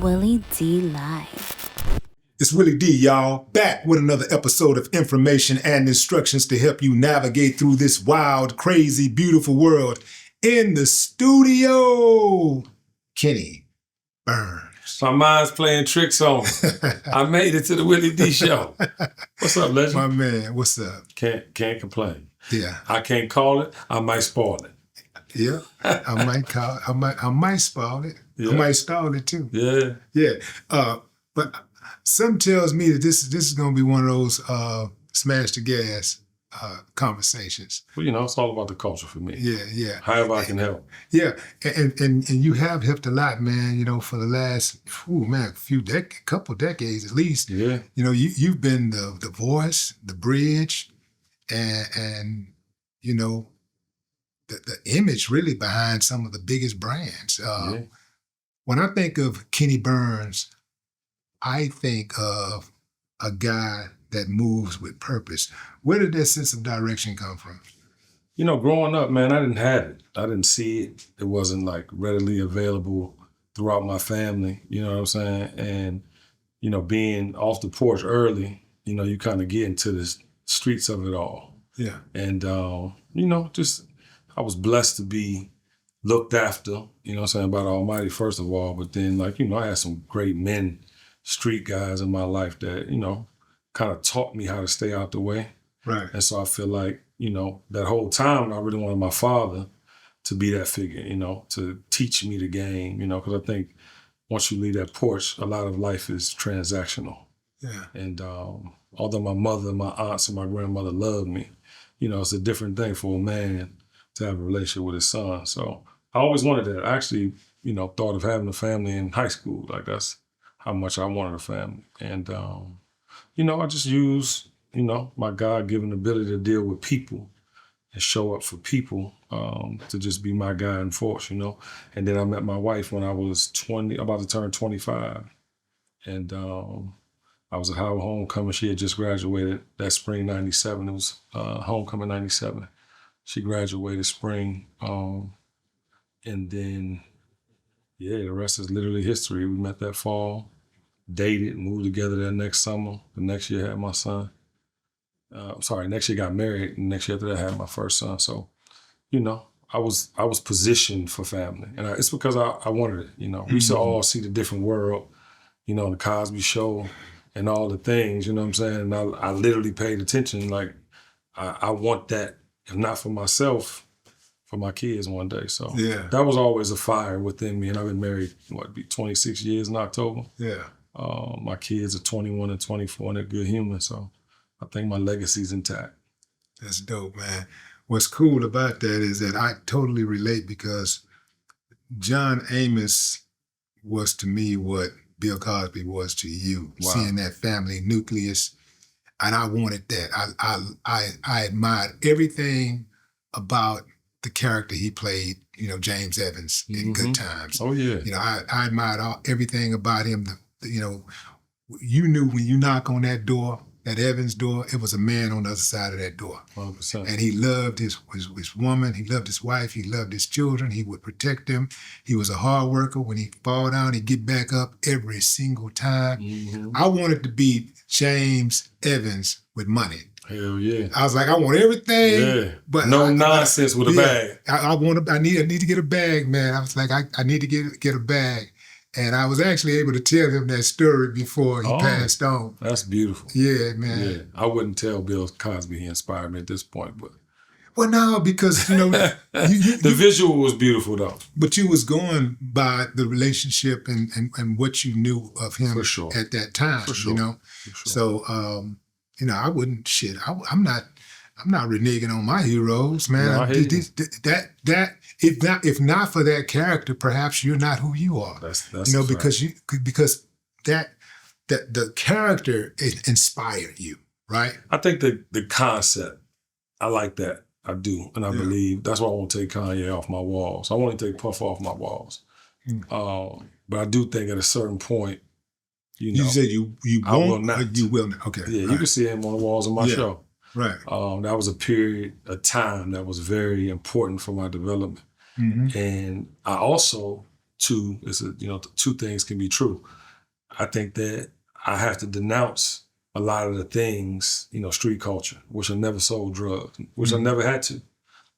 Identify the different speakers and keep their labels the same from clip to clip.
Speaker 1: Willie D Live.
Speaker 2: It's Willie D, y'all, back with another episode of information and instructions to help you navigate through this wild, crazy, beautiful world. In the studio, Kenny Burns.
Speaker 3: My mind's playing tricks on me. I made it to the Willie D show. What's up, legend?
Speaker 2: My man, what's up?
Speaker 3: Can't complain.
Speaker 2: Yeah.
Speaker 3: I can't call it. I might spoil it.
Speaker 2: Yeah. I might spoil it. Yeah. I might stall it too.
Speaker 3: Yeah.
Speaker 2: Yeah. But something tells me that this is going to be one of those smash the gas conversations.
Speaker 3: Well, it's all about the culture for me.
Speaker 2: Yeah.
Speaker 3: However I can help.
Speaker 2: Yeah, and you have helped a lot, man. For the last, couple decades at least.
Speaker 3: Yeah.
Speaker 2: You've been the voice, the bridge, and the image really behind some of the biggest brands. When I think of Kenny Burns, I think of a guy that moves with purpose. Where did that sense of direction come from?
Speaker 3: Growing up, man, I didn't have it. I didn't see it. It wasn't like readily available throughout my family. You know what I'm saying? And, being off the porch early, you kind of get into the streets of it all.
Speaker 2: Yeah.
Speaker 3: And, I was blessed to be looked after, by the Almighty, first of all. But then, I had some great men, street guys in my life that, kind of taught me how to stay out the way.
Speaker 2: Right.
Speaker 3: And so I feel like, that whole time I really wanted my father to be that figure, to teach me the game, because I think once you leave that porch, a lot of life is transactional.
Speaker 2: Yeah.
Speaker 3: And although my mother, my aunts, and my grandmother loved me, it's a different thing for a man to have a relationship with his son. So I always wanted that. I actually, thought of having a family in high school. Like that's how much I wanted a family. And, I just use, my God-given ability to deal with people and show up for people to just be my guiding force, And then I met my wife when I was about to turn 25. And I was at Howard Homecoming. She had just graduated that spring, 97. It was Homecoming 97. She graduated spring. And then, the rest is literally history. We met that fall, dated, moved together that next summer. The next year had my son. Next year got married. And next year after that, I had my first son. So, I was positioned for family. And it's because I wanted it. We used to all see the different world, the Cosby Show and all the things, you know what I'm saying? And I literally paid attention. Like, I want that, if not for myself, for my kids one day. So that was always a fire within me. And I've been married, 26 years in October.
Speaker 2: Yeah.
Speaker 3: My kids are 21 and 24 and they're good humans. So I think my legacy's intact.
Speaker 2: That's dope, man. What's cool about that is that I totally relate because John Amos was to me what Bill Cosby was to you. Wow. Seeing that family nucleus. And I wanted that. I admired everything about the character he played, James Evans in Good Times.
Speaker 3: Oh, yeah.
Speaker 2: I admired everything about him. You knew when you knock on that door, that Evans door, it was a man on the other side of that door.
Speaker 3: 100%.
Speaker 2: And he loved his woman, he loved his wife, he loved his children, he would protect them. He was a hard worker. When he fall down, he'd get back up every single time. Mm-hmm. I wanted to be James Evans with money.
Speaker 3: Hell yeah.
Speaker 2: I was like, I want everything. But
Speaker 3: no nonsense with a bag.
Speaker 2: I need to get a bag, man. I was like, I need to get a bag. And I was actually able to tell him that story before he passed on.
Speaker 3: That's beautiful.
Speaker 2: Yeah, man.
Speaker 3: Yeah. I wouldn't tell Bill Cosby he inspired me at this point, but.
Speaker 2: Well, no, because,
Speaker 3: the visual was beautiful, though.
Speaker 2: But you was going by the relationship and what you knew of him at that time,
Speaker 3: For sure. For sure.
Speaker 2: So, I wouldn't, I'm not reneging on my heroes, man.
Speaker 3: No, I hate
Speaker 2: if not for that character, perhaps you're not who you are.
Speaker 3: That's
Speaker 2: because that the character inspired you, right?
Speaker 3: I think the concept, I like that. I do, and I believe that's why I want to take Kanye off my walls. I want to take Puff off my walls. But I do think at a certain point,
Speaker 2: you said you
Speaker 3: I
Speaker 2: won't,
Speaker 3: will not.
Speaker 2: You will not. Okay.
Speaker 3: Yeah, you can see him on the walls of my show.
Speaker 2: Right.
Speaker 3: That was a period, a time that was very important for my development. Mm-hmm. And I also two two things can be true. I think that I have to denounce a lot of the things, street culture. Wish I never sold drugs. Wish I never had to.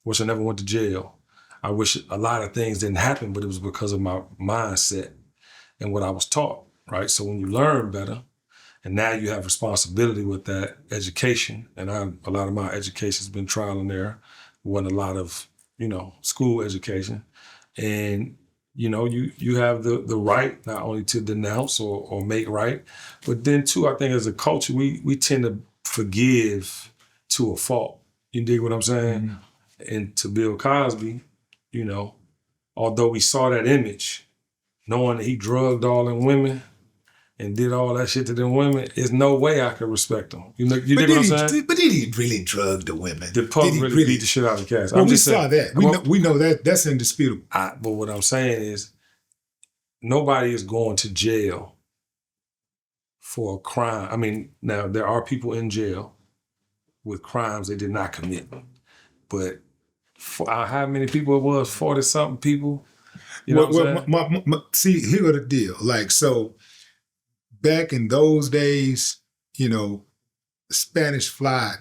Speaker 3: Wish I never went to jail. I wish a lot of things didn't happen, but it was because of my mindset and what I was taught, right? So when you learn better, and now you have responsibility with that education, and a lot of my education has been trial and error. Wasn't a lot of, school education. And, you have the right not only to denounce or make right, but then too, I think as a culture, we tend to forgive to a fault. You dig what I'm saying? Mm-hmm. And to Bill Cosby, although we saw that image, knowing that he drugged all them women and did all that shit to them women, there's no way I could respect him. You dig what I'm saying?
Speaker 2: But did he really drug the women?
Speaker 3: The punk really beat the shit out of the cats.
Speaker 2: Well, we saw that. We know that. That's indisputable.
Speaker 3: But what I'm saying is, nobody is going to jail for a crime. I mean, now there are people in jail with crimes they did not commit. But how many people it was? 40-something people?
Speaker 2: See, here's the deal. Like, so back in those days, Spanish Fly,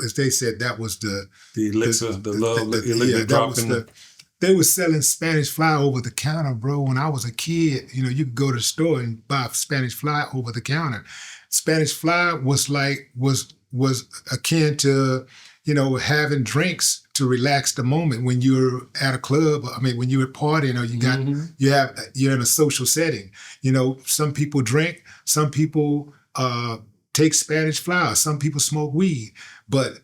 Speaker 2: as they said, that was the
Speaker 3: elixir, the elixir dropping.
Speaker 2: They were selling Spanish Fly over the counter, bro. When I was a kid, you could go to the store and buy Spanish Fly over the counter. Spanish Fly was akin to, having drinks to relax the moment when you're at a club. I mean, when you're partying or you're in a social setting. Some people drink, some people take Spanish Fly, some people smoke weed. But,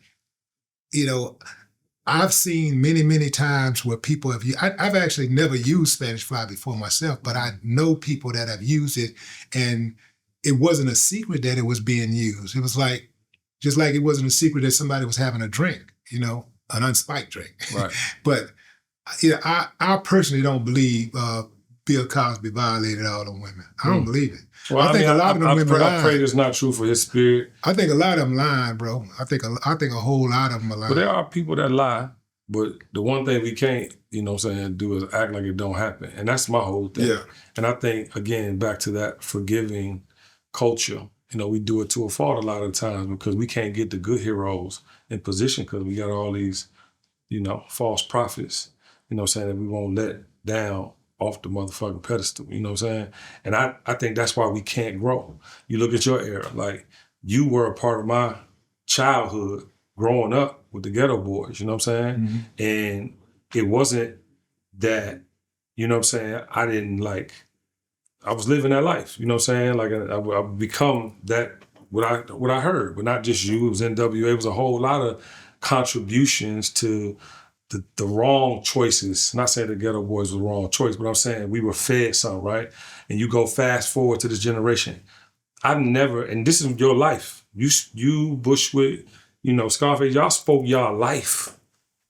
Speaker 2: I've seen many, many times where people have used, I've actually never used Spanish Fly before myself, but I know people that have used it, and it wasn't a secret that it was being used. It was just like it wasn't a secret that somebody was having a drink, an unspiked drink. Right. But I personally don't believe Bill Cosby violated all them women. I don't believe it.
Speaker 3: Well, I think a lot of them women lying. I pray it's not true for his spirit.
Speaker 2: I think a lot of them lying, bro. I think a whole lot of them are lying.
Speaker 3: But there are people that lie. But the one thing we can't, do is act like it don't happen. And that's my whole thing. Yeah. And I think, again, back to that forgiving culture, we do it to a fault a lot of times because we can't get the good heroes in position because we got all these, false prophets, that we won't let down off the motherfucking pedestal, you know what I'm saying? And I think that's why we can't grow. You look at your era, like you were a part of my childhood growing up with the Ghetto Boys, you know what I'm saying? Mm-hmm. And it wasn't that, I didn't I was living that life, you know what I'm saying? Like I become that, what I heard, but not just you, it was NWA, it was a whole lot of contributions to the wrong choices. Not saying the Ghetto Boys was the wrong choice, but I'm saying we were fed something, right? And you go fast forward to this generation. I've never, and this is your life. You Bushwick, Scarface, y'all spoke y'all life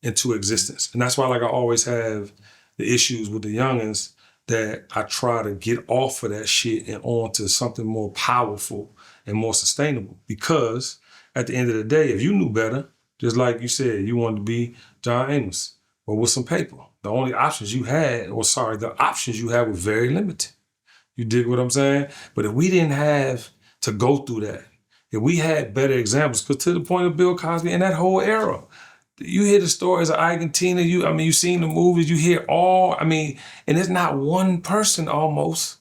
Speaker 3: into existence. And that's why I always have the issues with the youngins that I try to get off of that shit and on to something more powerful and more sustainable. Because at the end of the day, if you knew better, just like you said, you wanted to be John Amos, or with some paper. The options you had were very limited. You dig what I'm saying? But if we didn't have to go through that, if we had better examples, because to the point of Bill Cosby and that whole era, you hear the stories of Ike and Tina, you seen the movies, you hear and there's not one person almost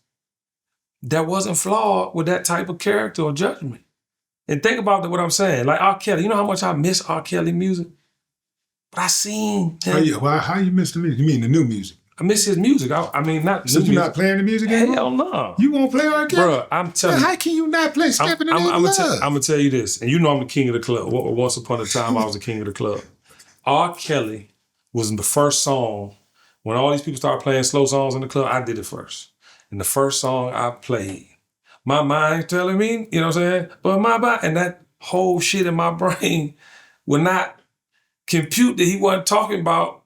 Speaker 3: that wasn't flawed with that type of character or judgment. And think about what I'm saying. Like R. Kelly, you know how much I miss R. Kelly music? But I seen him.
Speaker 2: How you miss the music? You mean the new music?
Speaker 3: I miss his music. Not
Speaker 2: so
Speaker 3: new
Speaker 2: you're not playing the music anymore?
Speaker 3: Hell no.
Speaker 2: You won't play R. Kelly?
Speaker 3: Bro, I'm telling you.
Speaker 2: How can you not play Stepping in the Love?
Speaker 3: I'm going to tell you this, and I'm the king of the club. Once upon a time, I was the king of the club. R. Kelly was in the first song. When all these people started playing slow songs in the club, I did it first. And the first song I played, my mind telling me, you know what I'm saying? But my body, and that whole shit in my brain would not compute that he wasn't talking about,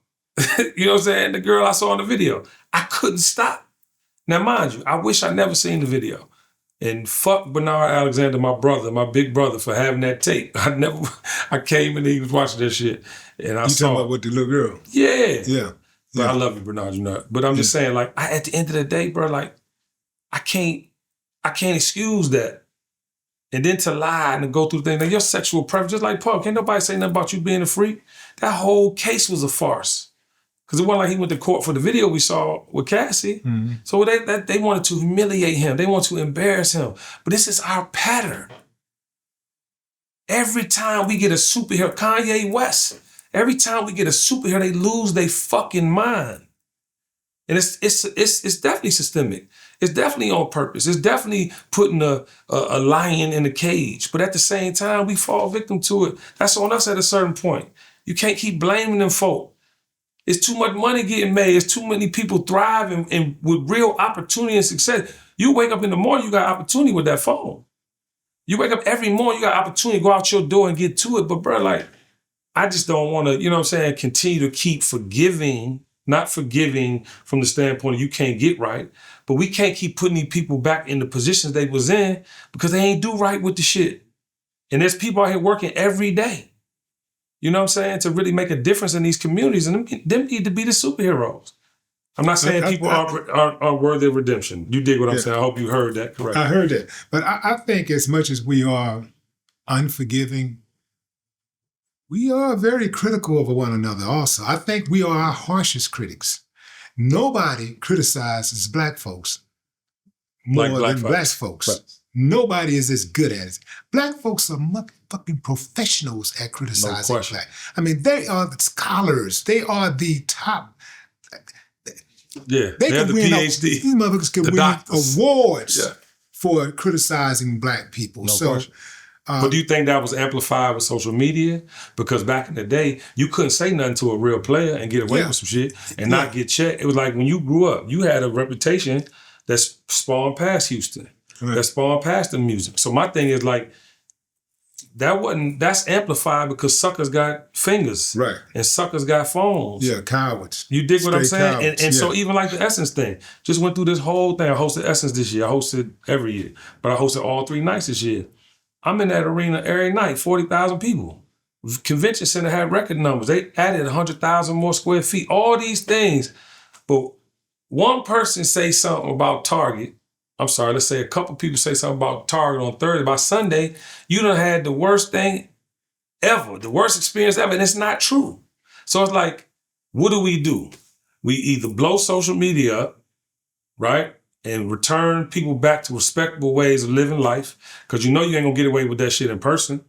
Speaker 3: you know what I'm saying, the girl I saw in the video. I couldn't stop. Now, mind you, I wish I never seen the video. And fuck Bernard Alexander, my brother, my big brother, for having that tape. I came and he was watching that shit. And I saw.
Speaker 2: You talking about with the little girl?
Speaker 3: Yeah.
Speaker 2: Yeah.
Speaker 3: But I love you, Bernard. You know. But I'm just saying, like, at the end of the day, bro, like, I can't excuse that. And then to lie and to go through things, like your sexual preference, just like Paul, can't nobody say nothing about you being a freak. That whole case was a farce. Because it wasn't like he went to court for the video we saw with Cassie. Mm-hmm. So they wanted to humiliate him. They want to embarrass him. But this is our pattern. Every time we get a superhero, Kanye West, every time we get a superhero, they lose their fucking mind. And it's definitely systemic. It's definitely on purpose. It's definitely putting a lion in a cage. But at the same time, we fall victim to it. That's on us at a certain point. You can't keep blaming them folk. It's too much money getting made. It's too many people thriving and with real opportunity and success. You wake up in the morning, you got opportunity with that phone. You wake up every morning, you got opportunity to go out your door and get to it. But bro, like, I just don't want to, you know what I'm saying, continue to keep forgiving, not forgiving from the standpoint of you can't get right, but we can't keep putting these people back in the positions they was in because they ain't do right with the shit. And there's people out here working every day, you know what I'm saying, to really make a difference in these communities, and them need to be the superheroes. I'm not saying people are worthy of redemption. You dig what I'm saying? I hope you heard that correctly.
Speaker 2: I heard that. But I think as much as we are unforgiving, we are very critical of one another also. I think we are our harshest critics. Nobody criticizes black folks more than black folks. Right. Nobody is as good at it. Black folks are motherfucking professionals at criticizing black. I mean, they are the scholars. They are the top.
Speaker 3: Yeah, they have the PhD.
Speaker 2: These motherfuckers can win awards for criticizing black people.
Speaker 3: But do you think that was amplified with social media? Because back in the day, you couldn't say nothing to a real player and get away with some shit and not get checked. It was like when you grew up, you had a reputation that spawned past Houston, that spawned past the music. So my thing is like, that's amplified because suckers got fingers. Right. And suckers got phones.
Speaker 2: Yeah, cowards.
Speaker 3: You dig what I'm saying? And so even like the Essence thing, just went through this whole thing. I hosted Essence this year. I hosted every year, but I hosted all 3 nights this year. I'm in that arena every night, 40,000 people. Convention center had record numbers. They added 100,000 more square feet, all these things. But one person say something about Target. I'm sorry, let's say a couple people say something about Target on Thursday. By Sunday, you done had the worst thing ever, the worst experience ever, and it's not true. So it's like, what do? We either blow social media up, right? And return people back to respectable ways of living life. Because you know you ain't gonna get away with that shit in person.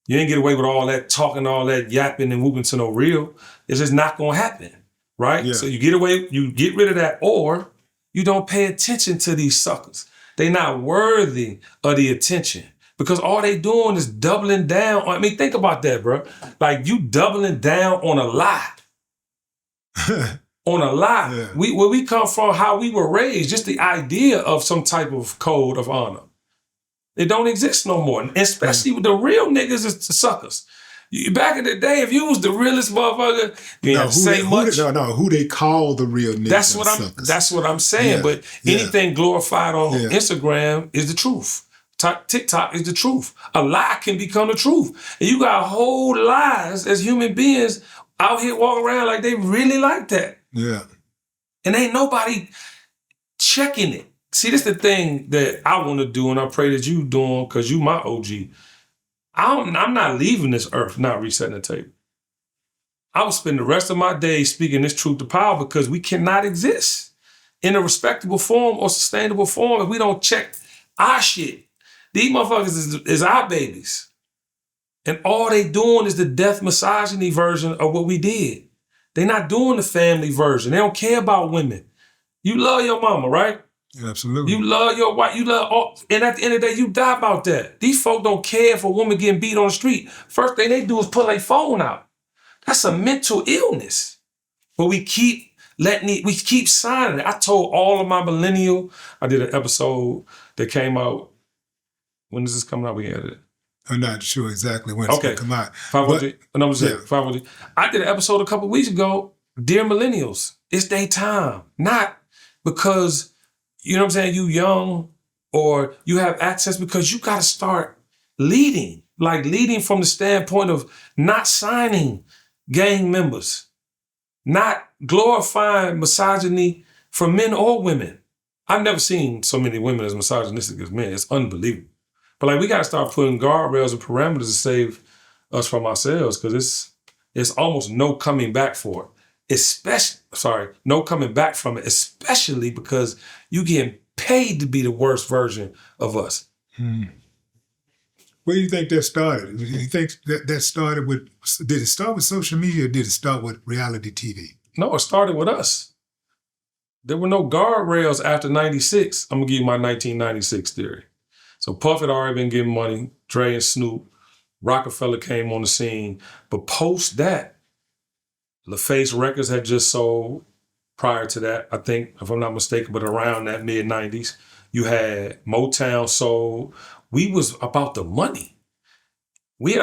Speaker 3: You ain't get away with all that talking, all that yapping and moving to no real. It's just not gonna happen, right? Yeah. So you get rid of that, or you don't pay attention to these suckers. They not worthy of the attention. Because all they doing is doubling down. I mean, think about that, bro. Like you doubling down on a lie. On a lie. Yeah. Where we come from, how we were raised, just the idea of some type of code of honor. It don't exist no more. And especially with the real niggas is the suckers. Back in the day, if you was the realest motherfucker, you didn't have to say much.
Speaker 2: Who they call the real niggas.
Speaker 3: That's what I'm saying. Yeah. But anything glorified on Instagram is the truth. TikTok is the truth. A lie can become the truth. And you got whole lies as human beings out here walking around like they really like that.
Speaker 2: Yeah.
Speaker 3: And ain't nobody checking it. See, this is the thing that I want to do, and I pray that you doing, because you my OG. I'm not leaving this earth not resetting the table. I will spend the rest of my days speaking this truth to power because we cannot exist in a respectable form or sustainable form if we don't check our shit. These motherfuckers is our babies. And all they doing is the death misogyny version of what we did. They not doing the family version. They don't care about women. You love your mama, right?
Speaker 2: Absolutely.
Speaker 3: You love your wife. You love all, and at the end of the day, you die about that. These folk don't care if a woman getting beat on the street. First thing they do is pull their phone out. That's a mental illness. But we keep signing it. I told all of my millennial, I did an episode that came out. When is this coming out? We edited it.
Speaker 2: I'm not sure exactly when it's going to come out.
Speaker 3: 500. I did an episode a couple weeks ago. Dear millennials, it's their time. Not because, you know what I'm saying, you young or you have access, because you got to start leading. Like leading from the standpoint of not signing gang members. not glorifying misogyny for men or women. I've never seen so many women as misogynistic as men. It's unbelievable. But like, we got to start putting guardrails and parameters to save us from ourselves, because it's almost no coming back for it. No coming back from it, especially because you getting paid to be the worst version of us.
Speaker 2: Where do you think that started? Do you think that started with, did it start with social media or did it start with reality TV?
Speaker 3: No, it started with us. There were no guardrails after 96. I'm going to give you my 1996 theory. So Puff had already been getting money, Dre and Snoop, Rockefeller came on the scene. But post that, LaFace Records had just sold prior to that, I think, if I'm not mistaken, but around that mid-90s. You had Motown sold. We was about the money. We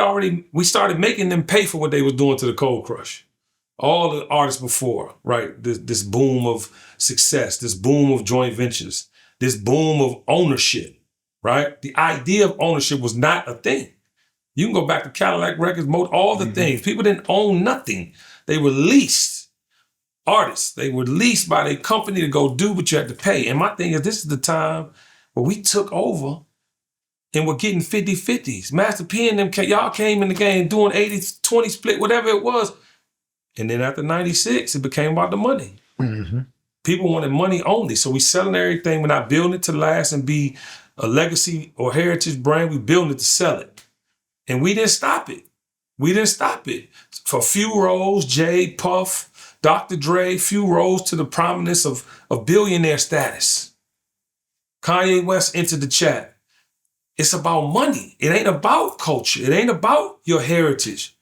Speaker 3: started making them pay for what they was doing to the Cold Crush. All the artists before, right? This boom of success, this boom of joint ventures, this boom of ownership, right? The idea of ownership was not a thing. You can go back to Cadillac Records, all the things. People didn't own nothing. They were leased. Artists, they were leased by their company to go do what you had to pay. And my thing is, this is the time where we took over and we're getting 50-50s. Master P and them, y'all came in the game doing 80-20 split, whatever it was. And then after 96, it became about the money.
Speaker 2: Mm-hmm.
Speaker 3: People wanted money only. So we selling everything. We're not building it to last and be a legacy or heritage brand. We building it to sell it. And we didn't stop it. For a few roles, Jay, Puff, Dr. Dre, few rose to the prominence of billionaire status. Kanye West entered the chat. It's about money. It ain't about culture. It ain't about your heritage.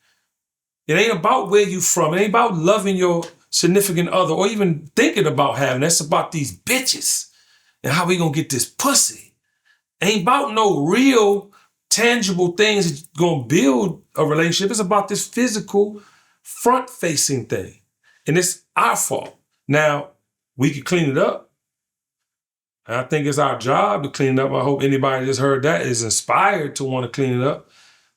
Speaker 3: It ain't about where you from. It ain't about loving your significant other or even thinking about having. That's about these bitches and how we gonna get this pussy. Ain't about no real tangible things that's gonna build a relationship. It's about this physical, front-facing thing. And it's our fault. Now, we can clean it up. And I think it's our job to clean it up. I hope anybody just heard that is inspired to want to clean it up.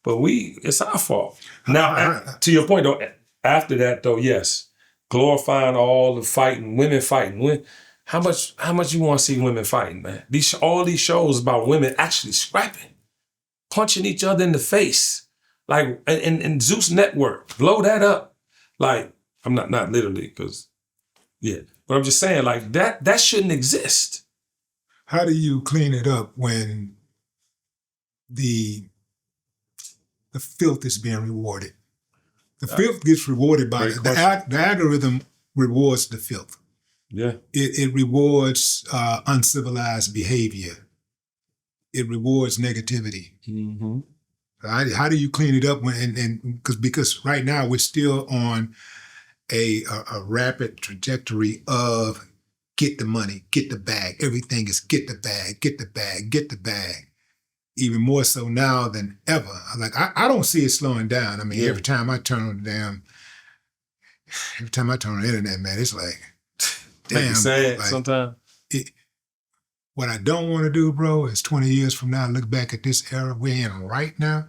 Speaker 3: But it's our fault. Now, to your point though, after that though, yes, glorifying all the fighting, women fighting. How much you want to see women fighting, man? All these shows about women actually scrapping, punching each other in the face. Like, and Zeus Network, blow that up. Like, I'm not literally, because, yeah. But I'm just saying, like, that shouldn't exist.
Speaker 2: How do you clean it up when the filth is being rewarded? The filth gets rewarded by the algorithm rewards the filth.
Speaker 3: Yeah. It
Speaker 2: rewards uncivilized behavior. It rewards negativity.
Speaker 3: Mm-hmm.
Speaker 2: How do you clean it up because right now we're still on a rapid trajectory of get the money, get the bag. Everything is get the bag, get the bag, get the bag. Even more so now than ever. Like I don't see it slowing down. I mean, every time I turn on the internet, man, it's like, damn.
Speaker 3: Sad
Speaker 2: like,
Speaker 3: sometimes.
Speaker 2: What I don't want to do, bro, is 20 years from now, look back at this era we're in right now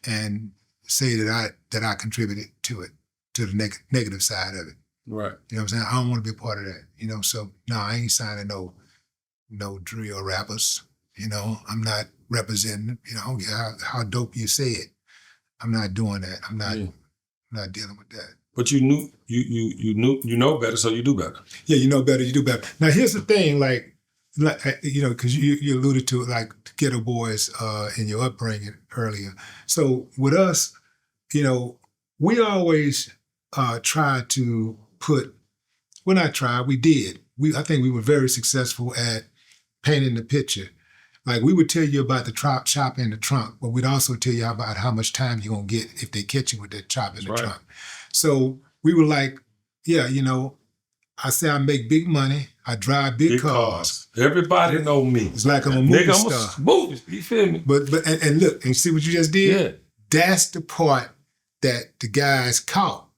Speaker 2: and say that I contributed to it, to the negative side of it.
Speaker 3: Right.
Speaker 2: You know what I'm saying? I don't want to be a part of that. You know, so no, I ain't signing no drill rappers. You know, I'm not representing, you know, how dope you say it. I'm not doing that. I'm not dealing with that.
Speaker 3: But you know better, so you do better.
Speaker 2: Yeah, you know better, you do better. Now here's the thing, like you know, because you alluded to like Ghetto Boys in your upbringing earlier. So with us, you know, we always try to we did. I think we were very successful at painting the picture. Like we would tell you about the chop in the trunk, but we'd also tell you about how much time you're gonna get if they catch you with that chop in the trunk. So we were like, yeah, you know, I say I make big money, I drive big cars.
Speaker 3: Everybody know me.
Speaker 2: It's like I'm a movie star.
Speaker 3: You feel me?
Speaker 2: But and look, and see what you just did?
Speaker 3: Yeah.
Speaker 2: That's the part that the guys caught.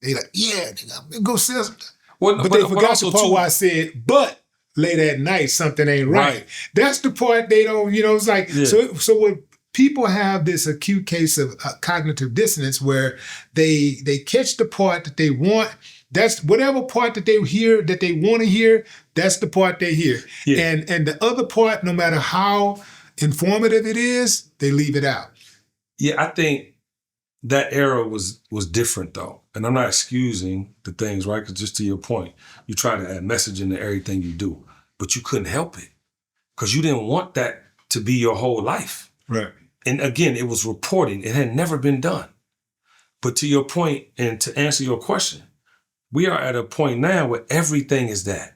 Speaker 2: They like, yeah, nigga, go sell something. But they forgot the part where I said, but late at night, something ain't right. That's the part they don't, you know, it's like, so when people have this acute case of cognitive dissonance where they catch the part that they want, That's whatever part that they hear that they want to hear. That's the part they hear.
Speaker 3: Yeah.
Speaker 2: And the other part, no matter how informative it is, they leave it out.
Speaker 3: Yeah, I think that era was different though. And I'm not excusing the things, right? Because just to your point, you try to add message into everything you do, but you couldn't help it because you didn't want that to be your whole life.
Speaker 2: Right.
Speaker 3: And again, it was reporting. It had never been done. But to your point, and to answer your question, we are at a point now where everything is that.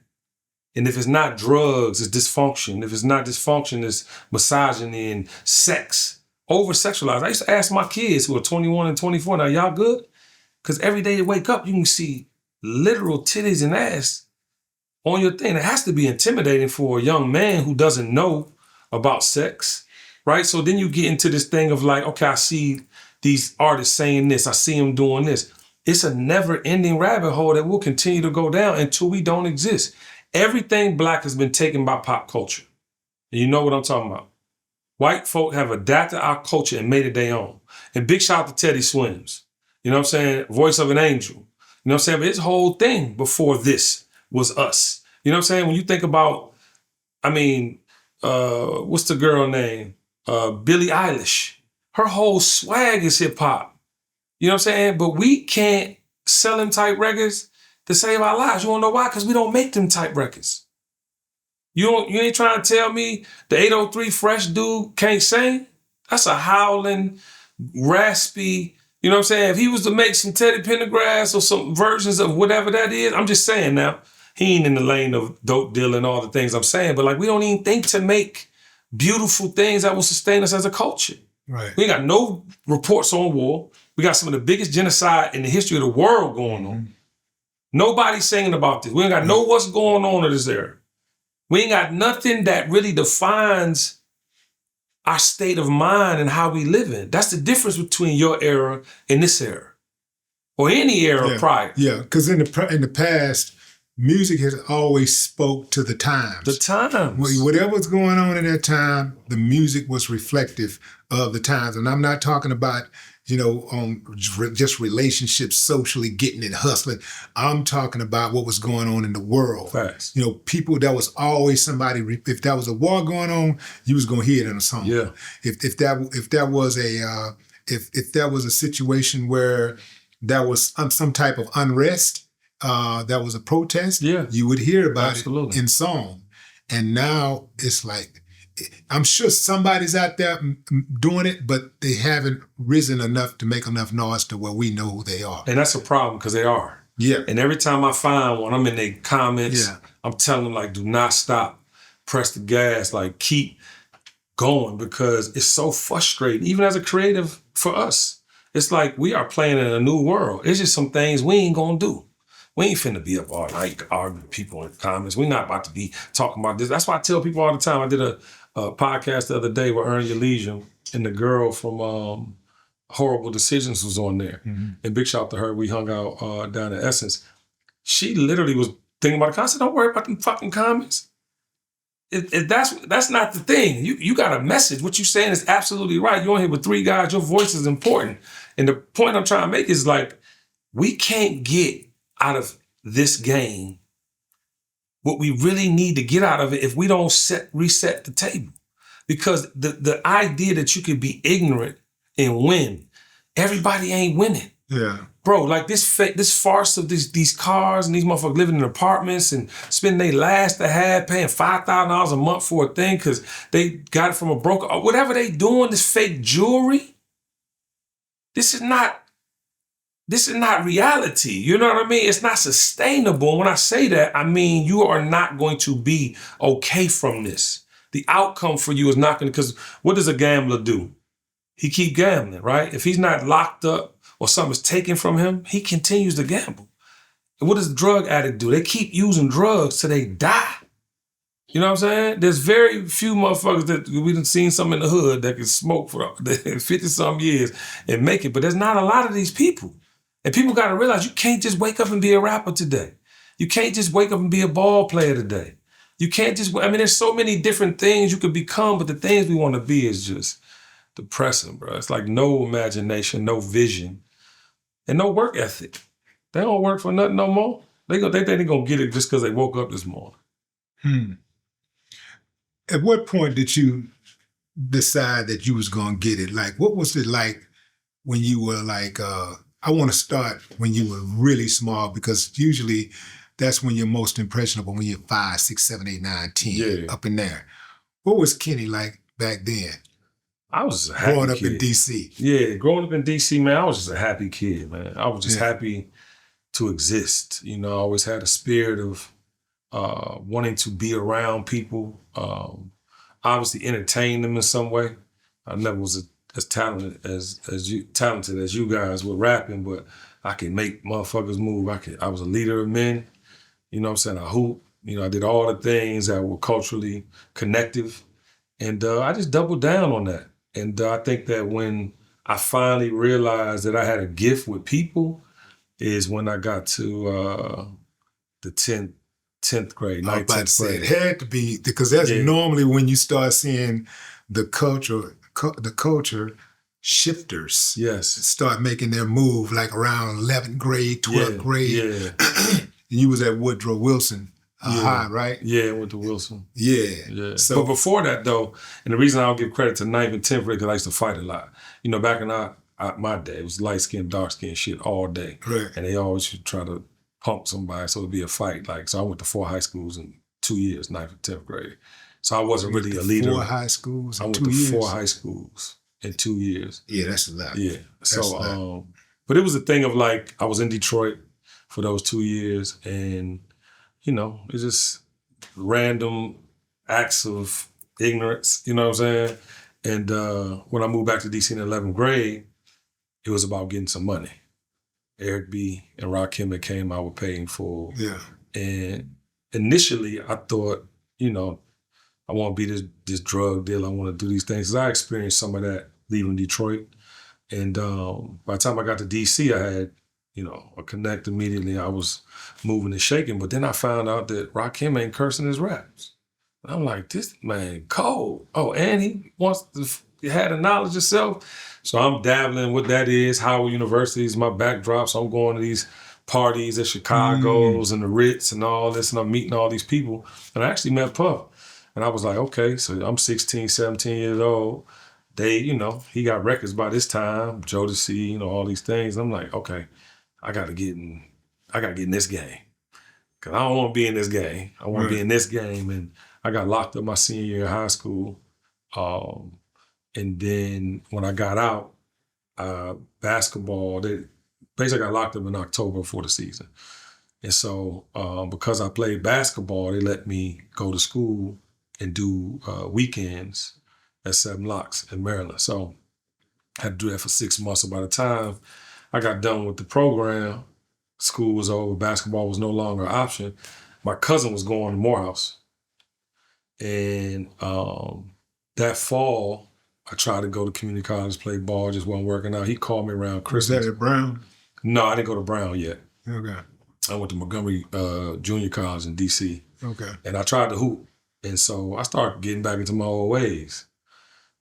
Speaker 3: And if it's not drugs, it's dysfunction. If it's not dysfunction, it's misogyny and sex. Over-sexualized. I used to ask my kids who are 21 and 24, now y'all good? Because every day you wake up, you can see literal titties and ass on your thing. It has to be intimidating for a young man who doesn't know about sex, right? So then you get into this thing of like, okay, I see these artists saying this, I see them doing this. It's a never-ending rabbit hole that will continue to go down until we don't exist. Everything Black has been taken by pop culture. And you know what I'm talking about. White folk have adapted our culture and made it their own. And big shout out to Teddy Swims. You know what I'm saying? Voice of an angel. You know what I'm saying? But his whole thing before this was us. You know what I'm saying? When you think about, what's the girl name? Billie Eilish. Her whole swag is hip hop. You know what I'm saying? But we can't sell them type records to save our lives. You wanna know why? Because we don't make them type records. You ain't trying to tell me the 803 Fresh dude can't sing? That's a howling, raspy, you know what I'm saying? If he was to make some Teddy Pendergrass or some versions of whatever that is, I'm just saying now, he ain't in the lane of dope dealing and all the things I'm saying, but like we don't even think to make beautiful things that will sustain us as a culture.
Speaker 2: Right.
Speaker 3: We ain't got no reports on war. We got some of the biggest genocide in the history of the world going on. Nobody's singing about this. We ain't got no what's going on in this era. We ain't got nothing that really defines our state of mind and how we live in. That's the difference between your era and this era. Or any era prior.
Speaker 2: Yeah, because in the past, music has always spoke to the times.
Speaker 3: The times.
Speaker 2: Whatever's going on in that time, the music was reflective of the times. And I'm not talking about, on just relationships, socially getting it, hustling. I'm talking about what was going on in the world.
Speaker 3: Facts.
Speaker 2: People, that was always somebody, if there was a war going on, you was going to hear it in a song.
Speaker 3: Yeah.
Speaker 2: If there was a situation where there was some type of unrest, that was a protest, you would hear about it in song. And now it's like, I'm sure somebody's out there doing it, but they haven't risen enough to make enough noise to where we know who they are.
Speaker 3: And that's a problem because they are.
Speaker 2: Yeah.
Speaker 3: And every time I find one, I'm in their comments. Yeah. I'm telling them, like, do not stop. Press the gas. Like, keep going because it's so frustrating, even as a creative for us. It's like we are playing in a new world. It's just some things we ain't going to do. We ain't finna be up all night arguing with people in the comments. We're not about to be talking about this. That's why I tell people all the time. I did a podcast the other day with Earn Your Leisure, and the girl from Horrible Decisions was on there. Mm-hmm. And big shout out to her. We hung out down at Essence. She literally was thinking about it. I said, don't worry about them fucking comments. That's not the thing. You got a message. What you're saying is absolutely right. You're on here with three guys. Your voice is important. And the point I'm trying to make is like, we can't get out of this game what we really need to get out of it if we don't reset the table. Because the idea that you could be ignorant and win, everybody ain't winning.
Speaker 2: Yeah.
Speaker 3: Bro, like this farce of these cars and these motherfuckers living in apartments and spending their last they had paying $5,000 a month for a thing because they got it from a broker or whatever they doing, this fake jewelry. This is not reality. You know what I mean? It's not sustainable. And when I say that, I mean you are not going to be okay from this. The outcome for you is not going to, because what does a gambler do? He keep gambling, right? If he's not locked up or something's taken from him, he continues to gamble. And what does a drug addict do? They keep using drugs till they die. You know what I'm saying? There's very few motherfuckers that we done seen some in the hood that can smoke for 50-some years and make it, but there's not a lot of these people. And people got to realize you can't just wake up and be a rapper today. You can't just wake up and be a ball player today. You can't just, there's so many different things you could become, but the things we want to be is just depressing, bro. It's like no imagination, no vision, and no work ethic. They don't work for nothing no more. They think they're gonna get it just because they woke up this morning.
Speaker 2: At what point did you decide that you was gonna get it? Like, what was it like when you were like, I want to start when you were really small, because usually that's when you're most impressionable, when you're 5, 6, 7, 8, 9, 10,
Speaker 3: Yeah.
Speaker 2: up in there. What was Kenny like back then?
Speaker 3: I was just a happy
Speaker 2: Growing up
Speaker 3: kid.
Speaker 2: in DC.
Speaker 3: Yeah, growing up in DC, man, I was just a happy kid, man. I was just happy to exist. You know, I always had a spirit of wanting to be around people, obviously entertain them in some way. I never was as talented as you guys with rapping, but I could make motherfuckers move. I was a leader of men. You know what I'm saying? I hoop. You know, I did all the things that were culturally connective, and I just doubled down on that. And I think that when I finally realized that I had a gift with people is when I got to the 10th grade, 9th, 10th grade.
Speaker 2: It had to be, because that's normally when you start seeing the culture shifters start making their move, like around 11th grade, 12th grade.
Speaker 3: Yeah.
Speaker 2: And you was at Woodrow Wilson High, right?
Speaker 3: Yeah, I went to Wilson.
Speaker 2: Yeah.
Speaker 3: So, but before that, though, and the reason I don't give credit to 9th and 10th grade, because I used to fight a lot. You know, back in my day, it was light skin, dark skin shit all day.
Speaker 2: Right.
Speaker 3: And they always should try to punk somebody, so it'd be a fight. Like, so I went to 4 high schools in 2 years, 9th and 10th grade. So I wasn't really a leader.
Speaker 2: 4 high schools in 2 years?
Speaker 3: I went to 4 high schools in 2 years.
Speaker 2: Yeah, that's a lot.
Speaker 3: Yeah. So, but it was a thing of like, I was in Detroit for those 2 years, and, you know, it's just random acts of ignorance, you know what I'm saying? And when I moved back to DC in 11th grade, it was about getting some money. Eric B. and Rakim had came out with Paying Full.
Speaker 2: Yeah.
Speaker 3: And initially I thought, you know, I want to be this drug dealer. I want to do these things. 'Cause I experienced some of that leaving Detroit. And by the time I got to DC, I had, you know, a connect immediately. I was moving and shaking. But then I found out that Rakim ain't cursing his raps. And I'm like, this man cold. Oh, and he wants to have the knowledge himself. So I'm dabbling what that is. Howard University is my backdrop. So I'm going to these parties at Chicago's and the Ritz and all this, and I'm meeting all these people. And I actually met Puff. And I was like, okay, so I'm 16, 17 years old. They, you know, he got records by this time, Jodeci, you know, all these things. I'm like, okay, I gotta get in this game. Cause I don't want to be in this game. I want to be in this game. And I got locked up my senior year of high school. And then when I got out, basketball, basically I got locked up in October before the season. And so because I played basketball, they let me go to school and do weekends at 7 Locks in Maryland. So I had to do that for 6 months. So by the time I got done with the program, school was over, basketball was no longer an option. My cousin was going to Morehouse. And that fall, I tried to go to community college, play ball, just wasn't working out. He called me around Christmas.
Speaker 2: Was that at Brown?
Speaker 3: No, I didn't go to Brown yet.
Speaker 2: Okay.
Speaker 3: I went to Montgomery Junior College in DC.
Speaker 2: Okay.
Speaker 3: And I tried to hoop. And so I started getting back into my old ways.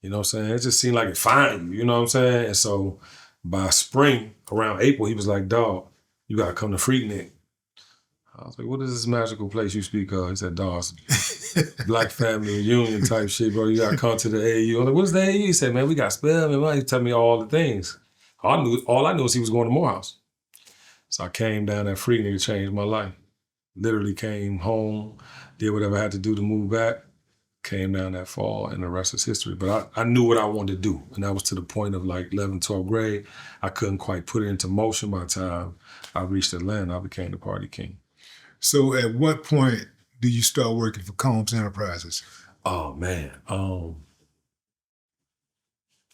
Speaker 3: You know what I'm saying? It just seemed like it find you know what I'm saying? And so by spring, around April, he was like, dog, you gotta come to Freaknik. I was like, what is this magical place you speak of? He said, dog, it's Black Family Reunion type shit, bro. You gotta come to the AAU. I was like, what is the AAU? He said, man, we got spell. He tell me all the things. All I knew was he was going to Morehouse. So I came down at Freaknik to change my life. Literally came home, did whatever I had to do to move back, came down that fall, and the rest is history. But I knew what I wanted to do, and that was to the point of like 11th, 12th grade. I couldn't quite put it into motion by the time I reached Atlanta. I became the party king.
Speaker 2: So at what point do you start working for Combs Enterprises?
Speaker 3: Oh, man.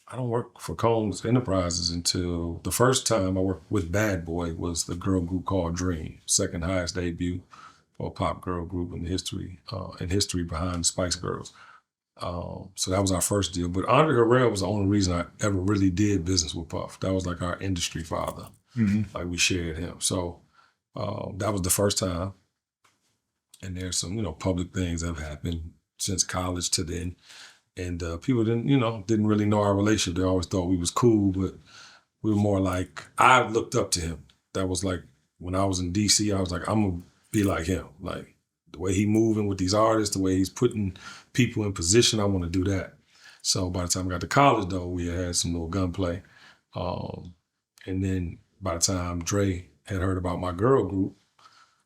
Speaker 3: I don't work for Combs Enterprises until the first time I worked with Bad Boy was the girl group called Dream, second highest debut for a pop girl group in history behind the Spice Girls. So that was our first deal. But Andre Harrell was the only reason I ever really did business with Puff. That was like our industry father. Mm-hmm. Like we shared him. So that was the first time. And there's some, public things that have happened since college to then. And people didn't really know our relationship. They always thought we was cool, but we were more like, I looked up to him. That was like when I was in DC, I was like, I'm gonna be like him. Like the way he moving with these artists, the way he's putting people in position, I want to do that. So by the time I got to college, though, we had some little gunplay. And then by the time Dre had heard about my girl group,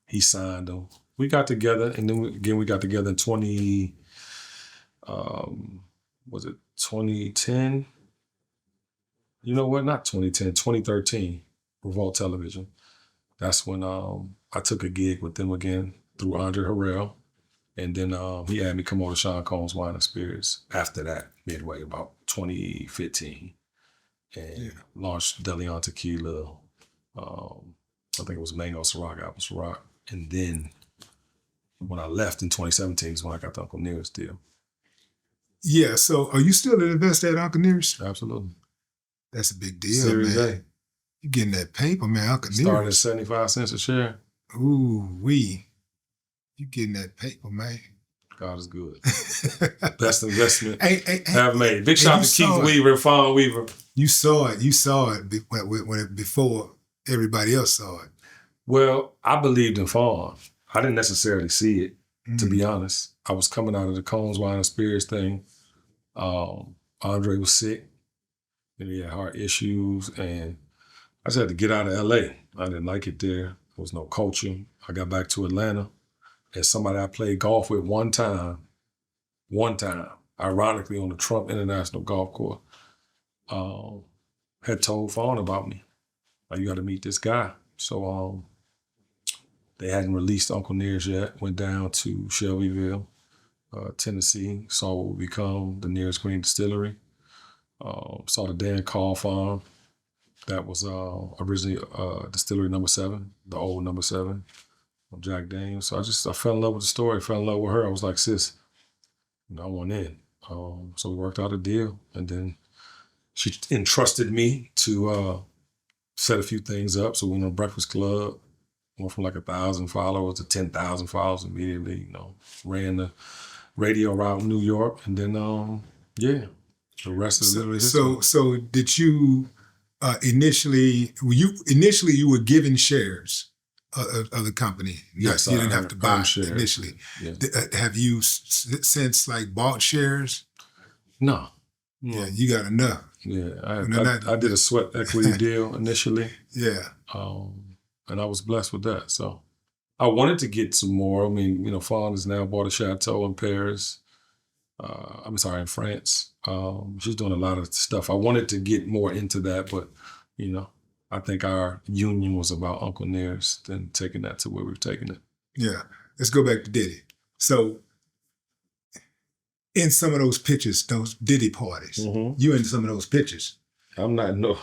Speaker 3: he signed them. We got together, and then we got together in 2010? You know what? Not 2010, 2013, Revolt Television. That's when I took a gig with them again through Andre Harrell. And then he had me come over to Sean Combs Wine and Spirits after that, midway, about 2015. And launched DeLeon Tequila. I think it was Mango Ciroc, Apple Ciroc. And then when I left in 2017 is when I got the Uncle Nearest deal.
Speaker 2: Yeah, so are you still an investor at Uncle Nearest?
Speaker 3: Absolutely.
Speaker 2: That's a big deal,
Speaker 3: Series
Speaker 2: man.
Speaker 3: A.
Speaker 2: You getting that paper, man. Uncle
Speaker 3: Started at
Speaker 2: Nearest.
Speaker 3: 75 cents a share.
Speaker 2: Ooh-wee. You getting that paper, man.
Speaker 3: God is good. Best investment
Speaker 2: Hey,
Speaker 3: I've made. Big shout out to Keith
Speaker 2: it.
Speaker 3: Weaver and Fawn Weaver.
Speaker 2: You saw it before everybody else saw it.
Speaker 3: Well, I believed in Fawn. I didn't necessarily see it, to be honest. I was coming out of the Combs Wine and Spirits thing. Andre was sick. And he had heart issues. And I just had to get out of LA. I didn't like it there. There was no culture. I got back to Atlanta. And somebody I played golf with one time, ironically on the Trump International Golf Course, had told Fawn about me. Like, you got to meet this guy. So they hadn't released Uncle Nearest yet. Went down to Shelbyville, Tennessee. Saw what would become the Nearest Green Distillery. Saw the Dan Call Farm. That was originally Distillery Number 7, the old Number 7. Jack Daniels. So I fell in love with the story, fell in love with her. I was like, sis, I want in. So we worked out a deal. And then she entrusted me to set a few things up. So we went on Breakfast Club, went from like 1,000 followers to 10,000 followers immediately, ran the radio route in New York. And then, the rest is literally history.
Speaker 2: So did you initially you were given shares of the company?
Speaker 3: Yes,
Speaker 2: you didn't have to buy
Speaker 3: shares
Speaker 2: initially.
Speaker 3: Yeah.
Speaker 2: Have you since bought shares?
Speaker 3: No.
Speaker 2: Yeah, you got enough.
Speaker 3: Yeah, I did a sweat equity deal initially.
Speaker 2: Yeah.
Speaker 3: And I was blessed with that. So I wanted to get some more. I mean, Fawn has now bought a chateau in Paris. In France. She's doing a lot of stuff. I wanted to get more into that, but, I think our union was about Uncle Nearest and taking that to where we've taken it.
Speaker 2: Yeah. Let's go back to Diddy. So in some of those pictures, those Diddy parties, you in some of those pictures.
Speaker 3: I'm not no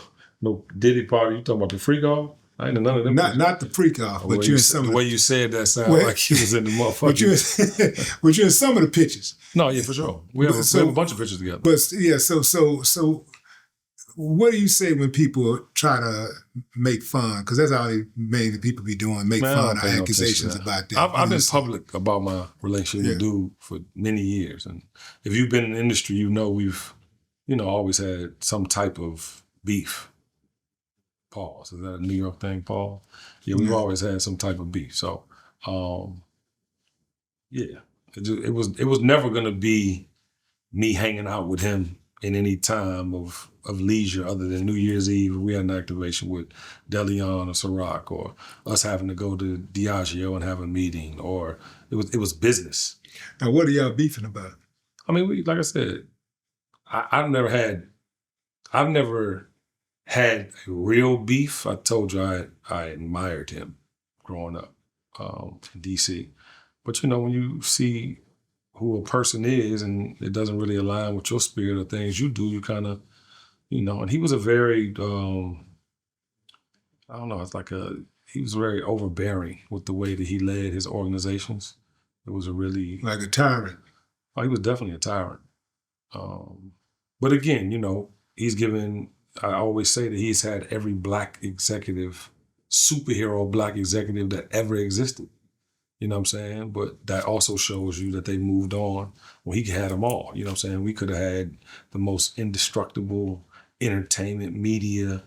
Speaker 3: Diddy party. You talking about the freak off? I ain't in none of them.
Speaker 2: Not the freak off, but you're in some of
Speaker 3: the way you said that sounded like he was in the motherfucker.
Speaker 2: But you're in some of the pictures.
Speaker 3: No, yeah, for sure. We have a bunch of pictures together.
Speaker 2: But yeah, so what do you say when people try to make fun? Because that's all mainly people be doing, make fun or accusations about that.
Speaker 3: I've been public about my relationship with Dude for many years. And if you've been in the industry, we've, always had some type of beef. Pause. Is that a New York thing, Paul? Yeah, we've always had some type of beef. So, it was never going to be me hanging out with him in any time of leisure other than New Year's Eve. We had an activation with DeLeon or Ciroc, or us having to go to Diageo and have a meeting, or it was business.
Speaker 2: Now, what are y'all beefing about?
Speaker 3: I mean, like I said, I've never had a real beef. I told you I admired him growing up in D.C. But, when you see who a person is and it doesn't really align with your spirit or things you do, you kind of, and he was a very, he was very overbearing with the way that he led his organizations. It was a really...
Speaker 2: Like a tyrant.
Speaker 3: Oh, he was definitely a tyrant. But again, he's given... I always say that he's had every black executive, superhero black executive that ever existed. You know what I'm saying? But that also shows you that they moved on. Well, he had them all. You know what I'm saying? We could have had the most indestructible entertainment, media,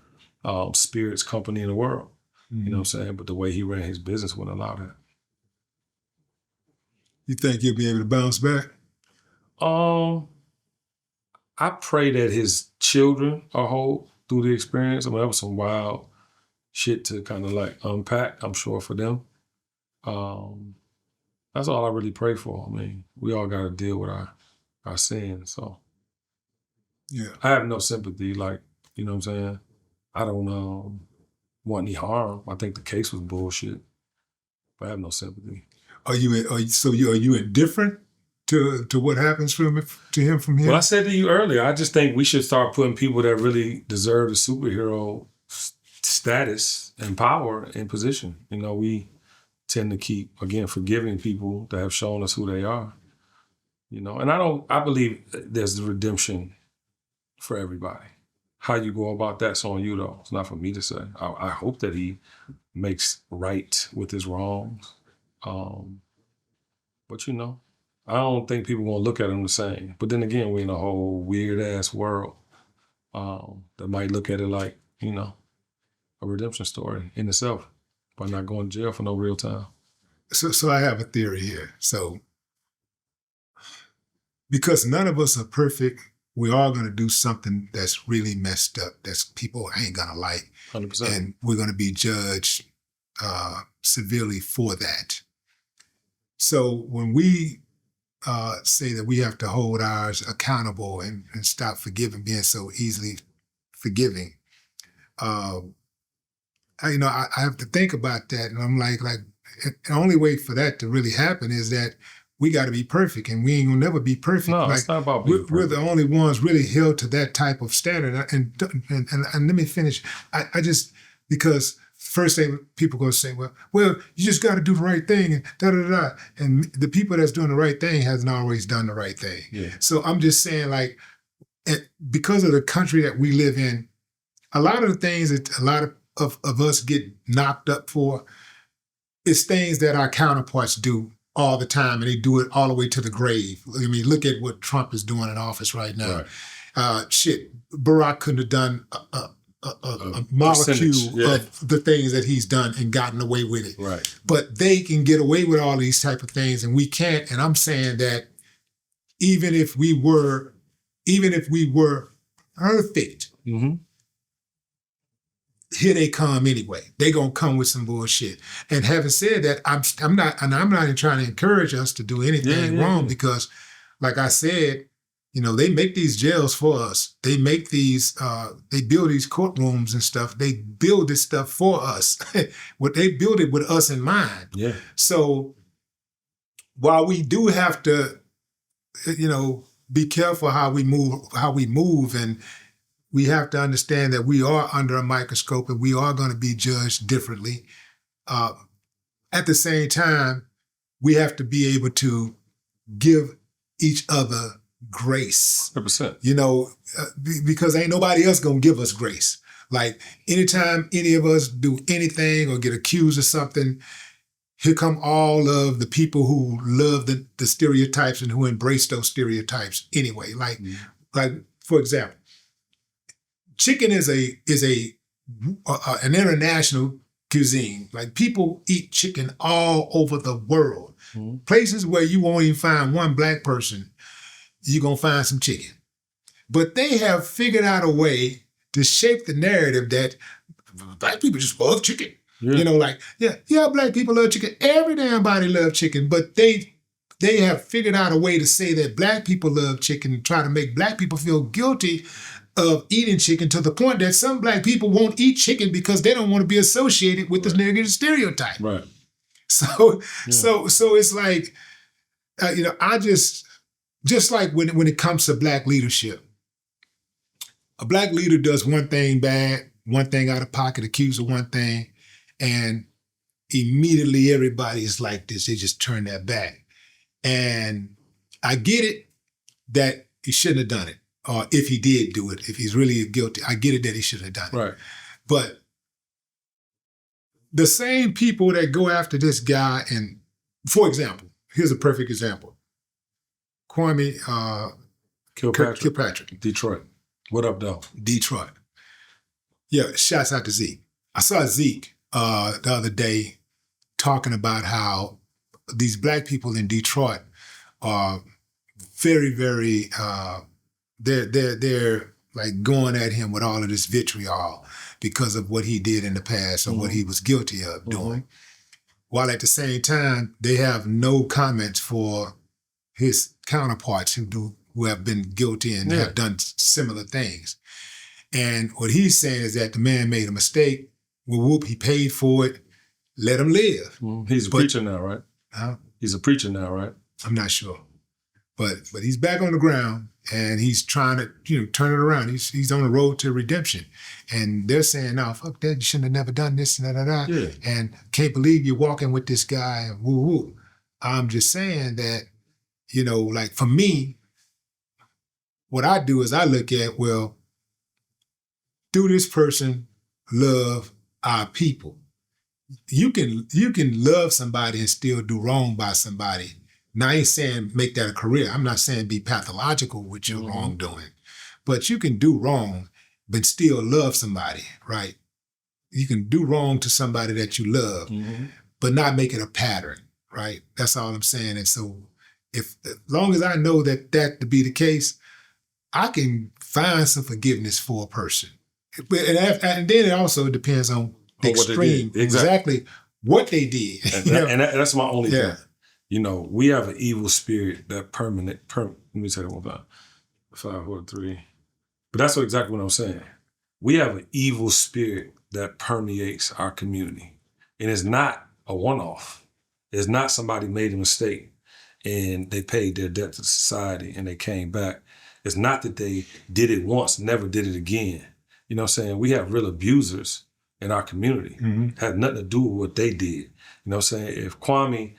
Speaker 3: spirits company in the world. You know what I'm saying? But the way he ran his business wouldn't allow that.
Speaker 2: You think he'll be able to bounce back?
Speaker 3: I pray that his children are whole through the experience. I mean, that was some wild shit to kind of like unpack, I'm sure, for them. That's all I really pray for. I mean, we all got to deal with our sins. So
Speaker 2: Yeah.
Speaker 3: I have no sympathy. Like, you know what I'm saying? I don't want any harm. I think the case was bullshit, but I have no sympathy.
Speaker 2: Are you indifferent to what happens to him from here?
Speaker 3: Well, I said to you earlier, I just think we should start putting people that really deserve the superhero status and power in position. You know, we tend to keep, again, forgiving people that have shown us who they are. You know, and I believe there's the redemption for everybody. How you go about that's on you, though. It's not for me to say. I hope that he makes right with his wrongs. But, you know, I don't think people going to look at him the same. But then again, we're in a whole weird-ass world that might look at it like, you know, a redemption story in itself by not going to jail for no real time.
Speaker 2: So I have a theory here. So because none of us are perfect, we're all going to do something that's really messed up, that's people ain't going to like.
Speaker 3: 100%.
Speaker 2: And we're going to be judged severely for that. So when we say that we have to hold ours accountable and stop being so easily forgiving, I have to think about that. And I'm like, the only way for that to really happen is that we got to be perfect, and we ain't gonna never be perfect.
Speaker 3: No, it's not about being perfect.
Speaker 2: We're the only ones really held to that type of standard. And let me finish. I just, because first thing people gonna say, well, you just got to do the right thing, and da-da-da-da. And the people that's doing the right thing hasn't always done the right thing.
Speaker 3: Yeah.
Speaker 2: So I'm just saying, like, because of the country that we live in, a lot of the things that a lot of us get knocked up for is things that our counterparts do all the time, and they do it all the way to the grave. I mean, look at what Trump is doing in office right now. Right. Barack couldn't have done a molecule of the things that he's done and gotten away with it.
Speaker 3: Right.
Speaker 2: But they can get away with all these type of things, and we can't. And I'm saying that even if we were perfect,
Speaker 3: mm-hmm.
Speaker 2: here they come anyway. They gonna come with some bullshit. And having said that, I'm not even trying to encourage us to do anything wrong because, like I said, you know, they make these jails for us. They make these, they build these courtrooms and stuff. They build this stuff for us. They build it with us in mind.
Speaker 3: Yeah.
Speaker 2: So while we do have to, you know, be careful how we move, and we have to understand that we are under a microscope and we are going to be judged differently. At the same time, we have to be able to give each other grace.
Speaker 3: 100%.
Speaker 2: You know, because ain't nobody else going to give us grace. Like, anytime any of us do anything or get accused of something, here come all of the people who love the stereotypes and who embrace those stereotypes anyway. Like, for example, chicken is an international cuisine. Like, people eat chicken all over the world. Mm-hmm. Places where you won't even find one black person, you're going to find some chicken. But they have figured out a way to shape the narrative that black people just love chicken. Yeah. You know, like, black people love chicken. Every damn body loves chicken, but they have figured out a way to say that black people love chicken and try to make black people feel guilty of eating chicken, to the point that some black people won't eat chicken because they don't want to be associated with this negative stereotype.
Speaker 3: Right.
Speaker 2: So it's like, you know, I just like when it comes to black leadership, a black leader does one thing bad, one thing out of pocket, accused of one thing, and immediately everybody is like this. They just turn their back. And I get it that he shouldn't have done it. Or if he did do it, if he's really guilty, I get it that he should have done it.
Speaker 3: Right.
Speaker 2: But the same people that go after this guy, and for example, here's a perfect example. Kwame Kilpatrick.
Speaker 3: Detroit. What up, though?
Speaker 2: Detroit. Yeah, shouts out to Zeke. I saw Zeke the other day talking about how these black people in Detroit are very, very, they're like going at him with all of this vitriol because of what he did in the past or what he was guilty of doing. While at the same time, they have no comments for his counterparts who have been guilty and have done similar things. And what he's saying is that the man made a mistake. Well, whoop, he paid for it. Let him live.
Speaker 3: He's a preacher now, right? He's a preacher now, right?
Speaker 2: I'm not sure. But he's back on the ground and he's trying to, turn it around. He's on the road to redemption. And they're saying, no, fuck that, you shouldn't have never done this and that.
Speaker 3: Yeah.
Speaker 2: And can't believe you're walking with this guy and woo-woo. I'm just saying that, like for me, what I do is I look at, well, do this person love our people? You can love somebody and still do wrong by somebody. Now, I ain't saying make that a career. I'm not saying be pathological with your wrongdoing. But you can do wrong, but still love somebody, right? You can do wrong to somebody that you love, but not make it a pattern, right? That's all I'm saying. And so as long as I know that to be the case, I can find some forgiveness for a person. And then it also depends on the extreme, exactly what they did.
Speaker 3: And that's my only thing. We have an evil spirit that let me say that one time. 5, 4, 3. But that's exactly what I'm saying. We have an evil spirit that permeates our community. And it's not a one-off. It's not somebody made a mistake and they paid their debt to society and they came back. It's not that they did it once, never did it again. You know what I'm saying? We have real abusers in our community. Had nothing to do with what they did. You know what I'm saying? If Kwame,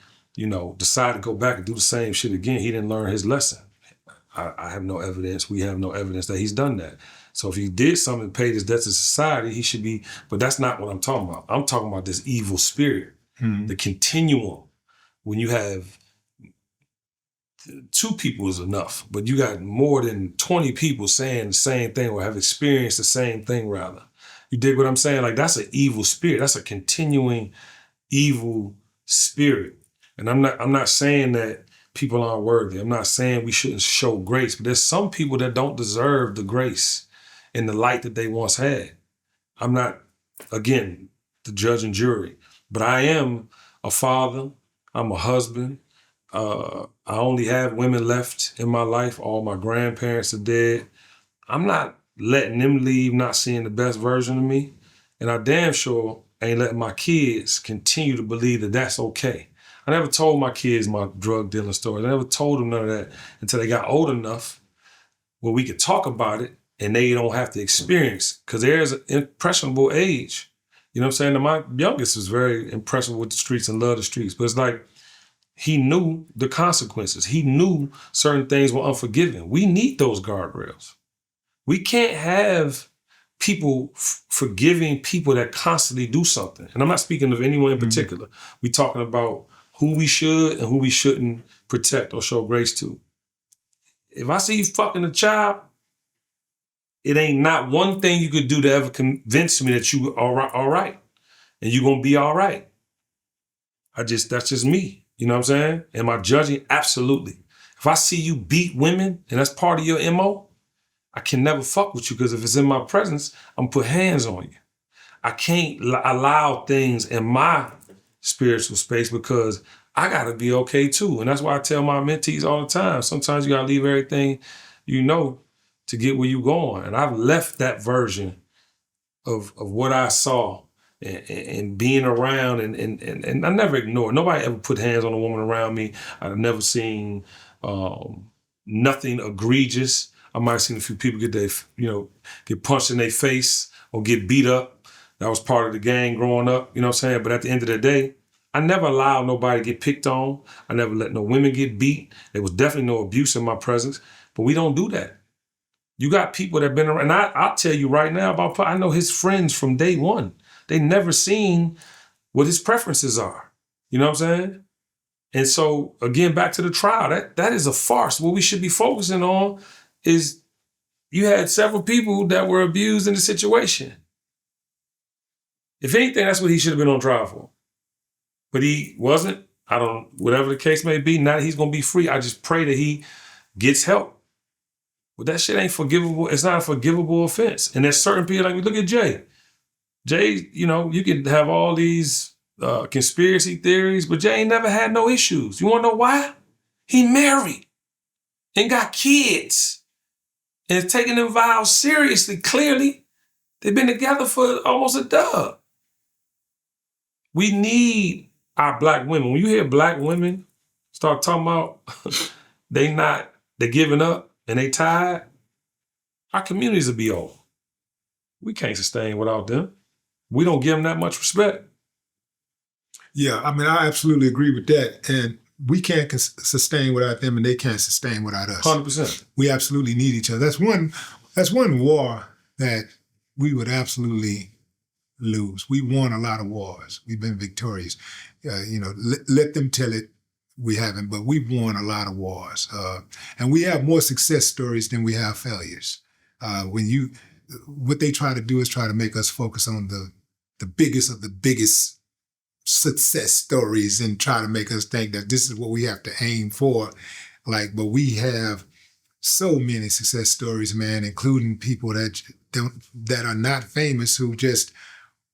Speaker 3: decided to go back and do the same shit again, he didn't learn his lesson. I have no evidence. We have no evidence that he's done that. So if he did something and paid his debt to society, he should be, but that's not what I'm talking about. I'm talking about this evil spirit, the continuum. When you have 2 people is enough, but you got more than 20 people saying the same thing or have experienced the same thing rather. You dig what I'm saying? Like that's an evil spirit. That's a continuing evil spirit. And I'm not saying that people aren't worthy. I'm not saying we shouldn't show grace, but there's some people that don't deserve the grace and the light that they once had. I'm not, again, the judge and jury, but I am a father. I'm a husband. I only have women left in my life. All my grandparents are dead. I'm not letting them leave, not seeing the best version of me. And I damn sure ain't letting my kids continue to believe that that's okay. I never told my kids my drug dealing stories. I never told them none of that until they got old enough where we could talk about it and they don't have to experience, because there's an impressionable age. You know what I'm saying? And my youngest is very impressionable with the streets and love the streets, but it's like he knew the consequences. He knew certain things were unforgiving. We need those guardrails. We can't have people forgiving people that constantly do something. And I'm not speaking of anyone in particular. We're talking about who we should and who we shouldn't protect or show grace to. If I see you fucking a child, it ain't not one thing you could do to ever convince me that you are all right and you're gonna be all right. That's just me. You know what I'm saying? Am I judging? Absolutely. If I see you beat women and that's part of your MO, I can never fuck with you, because if it's in my presence, I'm gonna put hands on you. I can't allow things in my spiritual space because I gotta be okay too. And that's why I tell my mentees all the time, sometimes you gotta leave everything to get where you're going. And I've left that version of what I saw and being around and I never ignored. Nobody ever put hands on a woman around me. I've never seen nothing egregious. I might have seen a few people get punched in their face or get beat up. That was part of the gang growing up, you know what I'm saying? But at the end of the day, I never allowed nobody to get picked on. I never let no women get beat. There was definitely no abuse in my presence, but we don't do that. You got people that have been around, and I'll tell you right now I know his friends from day one. They never seen what his preferences are. You know what I'm saying? And so, again, back to the trial, that is a farce. What we should be focusing on is you had several people that were abused in the situation. If anything, that's what he should have been on trial for. But he wasn't. Whatever the case may be, now that he's going to be free, I just pray that he gets help. But that shit ain't forgivable. It's not a forgivable offense. And there's certain people, like, look at Jay. Jay, you know, you can have all these conspiracy theories, but Jay ain't never had no issues. You want to know why? He married and got kids and is taking them vows seriously, clearly. They've been together for almost a dub. We need our black women. When you hear black women start talking about they're giving up and they tired, our communities will be over. We can't sustain without them. We don't give them that much respect.
Speaker 2: Yeah, I mean, I absolutely agree with that. And we can't sustain without them, and they can't sustain without us.
Speaker 3: 100%.
Speaker 2: We absolutely need each other. That's one war that we would absolutely lose. We won a lot of wars. We've been victorious. Let them tell it. We haven't, but we've won a lot of wars, and we have more success stories than we have failures. What they try to do is try to make us focus on the biggest of the biggest success stories and try to make us think that this is what we have to aim for. But we have so many success stories, man, including people that are not famous who just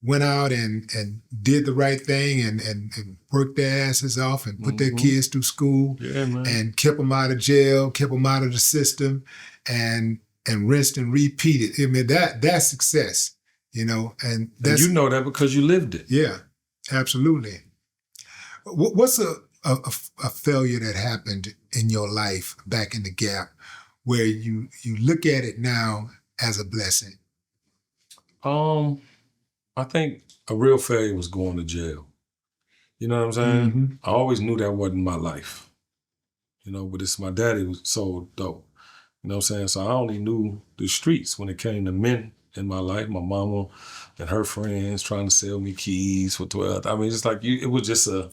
Speaker 2: went out and did the right thing and worked their asses off and put their kids through school and kept them out of jail, kept them out of the system, and rinsed and repeated. I mean, that's success, and that's...
Speaker 3: And you know that because you lived it.
Speaker 2: Yeah, absolutely. What's a failure that happened in your life back in the Gap where you look at it now as a blessing?
Speaker 3: I think a real failure was going to jail. You know what I'm saying?
Speaker 2: Mm-hmm.
Speaker 3: I always knew that wasn't my life. But it's my daddy was so dope. You know what I'm saying? So I only knew the streets when it came to men in my life. My mama and her friends trying to sell me keys for 12. I mean, just like it was just a...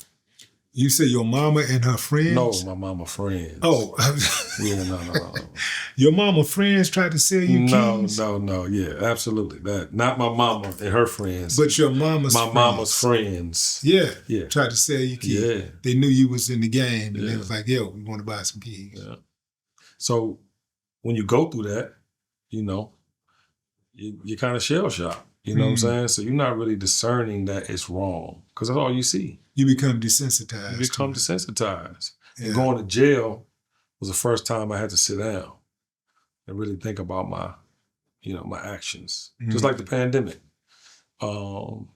Speaker 2: You say your mama and her friends?
Speaker 3: No, my mama friends.
Speaker 2: Oh.
Speaker 3: Yeah, no.
Speaker 2: Your mama friends tried to sell you keys?
Speaker 3: No. Yeah, absolutely. That not my mama and her friends.
Speaker 2: But your mama's friends.
Speaker 3: My mama's friends.
Speaker 2: Yeah. Tried to sell you keys.
Speaker 3: Yeah.
Speaker 2: They knew you was in the game, and they was like, yo, we want to buy some keys.
Speaker 3: Yeah. So when you go through that, you kind of shell shocked. You know what I'm saying? So you're not really discerning that it's wrong because that's all you see.
Speaker 2: You become desensitized.
Speaker 3: You become desensitized.
Speaker 2: Yeah.
Speaker 3: And going to jail was the first time I had to sit down and really think about my actions. Just like the pandemic. So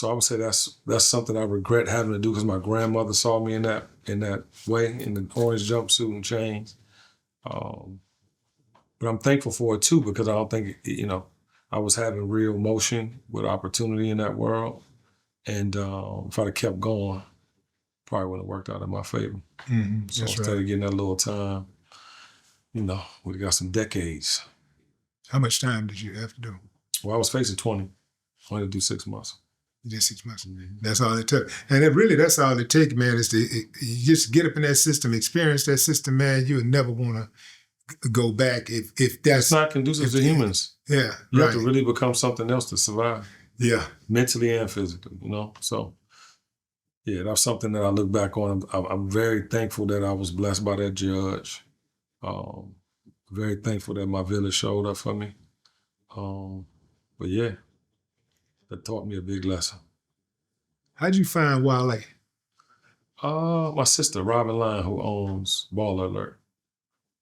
Speaker 3: I would say that's something I regret having to do because my grandmother saw me in that way, in the orange jumpsuit and chains. But I'm thankful for it too because I don't think, I was having real motion with opportunity in that world. And if I'd have kept going, probably wouldn't have worked out in my favor.
Speaker 2: Mm-hmm.
Speaker 3: So
Speaker 2: That's
Speaker 3: instead
Speaker 2: right.
Speaker 3: of getting that little time, we'd have got some decades.
Speaker 2: How much time did you have to do?
Speaker 3: Well, I was facing 20. I had to do 6 months.
Speaker 2: You did 6 months. Mm-hmm. That's all it took. And that's all it takes, man, is you just get up in that system, experience that system, man. You would never want to go back if that's...
Speaker 3: It's not conducive to humans.
Speaker 2: Yeah,
Speaker 3: You have to really become something else to survive.
Speaker 2: Yeah.
Speaker 3: Mentally and physically, So, yeah, that's something that I look back on. I'm very thankful that I was blessed by that judge. Very thankful that my village showed up for me. But yeah, that taught me a big lesson.
Speaker 2: How'd you find Wale?
Speaker 3: My sister, Robin Line, who owns Baller Alert.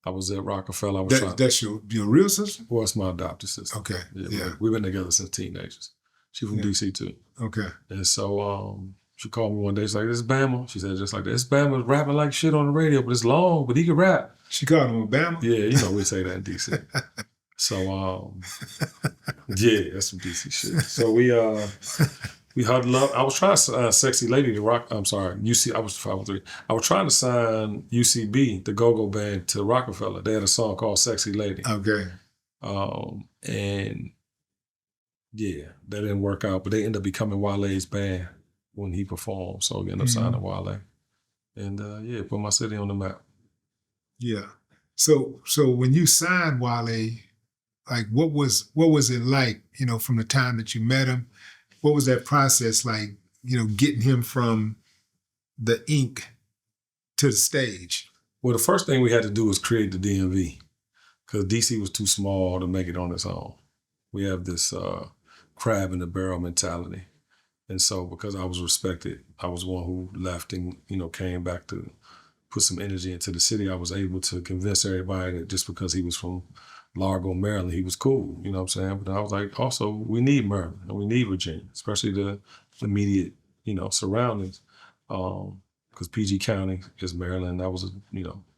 Speaker 3: I was at Rockefeller.
Speaker 2: That's your real sister?
Speaker 3: Well, it's my adopted sister.
Speaker 2: Okay. Yeah.
Speaker 3: We've been together since teenagers. She's from DC too.
Speaker 2: Okay.
Speaker 3: And so she called me one day. She's like, "This is Bama." She said just like that. "This Bama's rapping like shit on the radio, but it's long, but he can rap."
Speaker 2: She called him Bama?
Speaker 3: Yeah, we say that in DC. So yeah, that's some DC shit. So we huddled up. I was trying to sign Sexy Lady to rock. I'm sorry, UC. I was 503. I was trying to sign UCB, the go-go band, to Rockefeller. They had a song called Sexy Lady.
Speaker 2: Okay.
Speaker 3: And yeah, that didn't work out. But they ended up becoming Wale's band when he performed. So we ended up signing Wale. And yeah, put my city on the map.
Speaker 2: Yeah. So when you signed Wale, like what was it like, from the time that you met him what was that process like, getting him from the ink to the stage?
Speaker 3: Well, the first thing we had to do was create the DMV because DC was too small to make it on its own. We have this crab in the barrel mentality. And so because I was respected, I was one who left and, came back to put some energy into the city. I was able to convince everybody that just because he was from Largo, Maryland, he was cool, you know what I'm saying? But I was like, also, we need Maryland and we need Virginia, especially the immediate, surroundings. Because PG County is Maryland. That was a,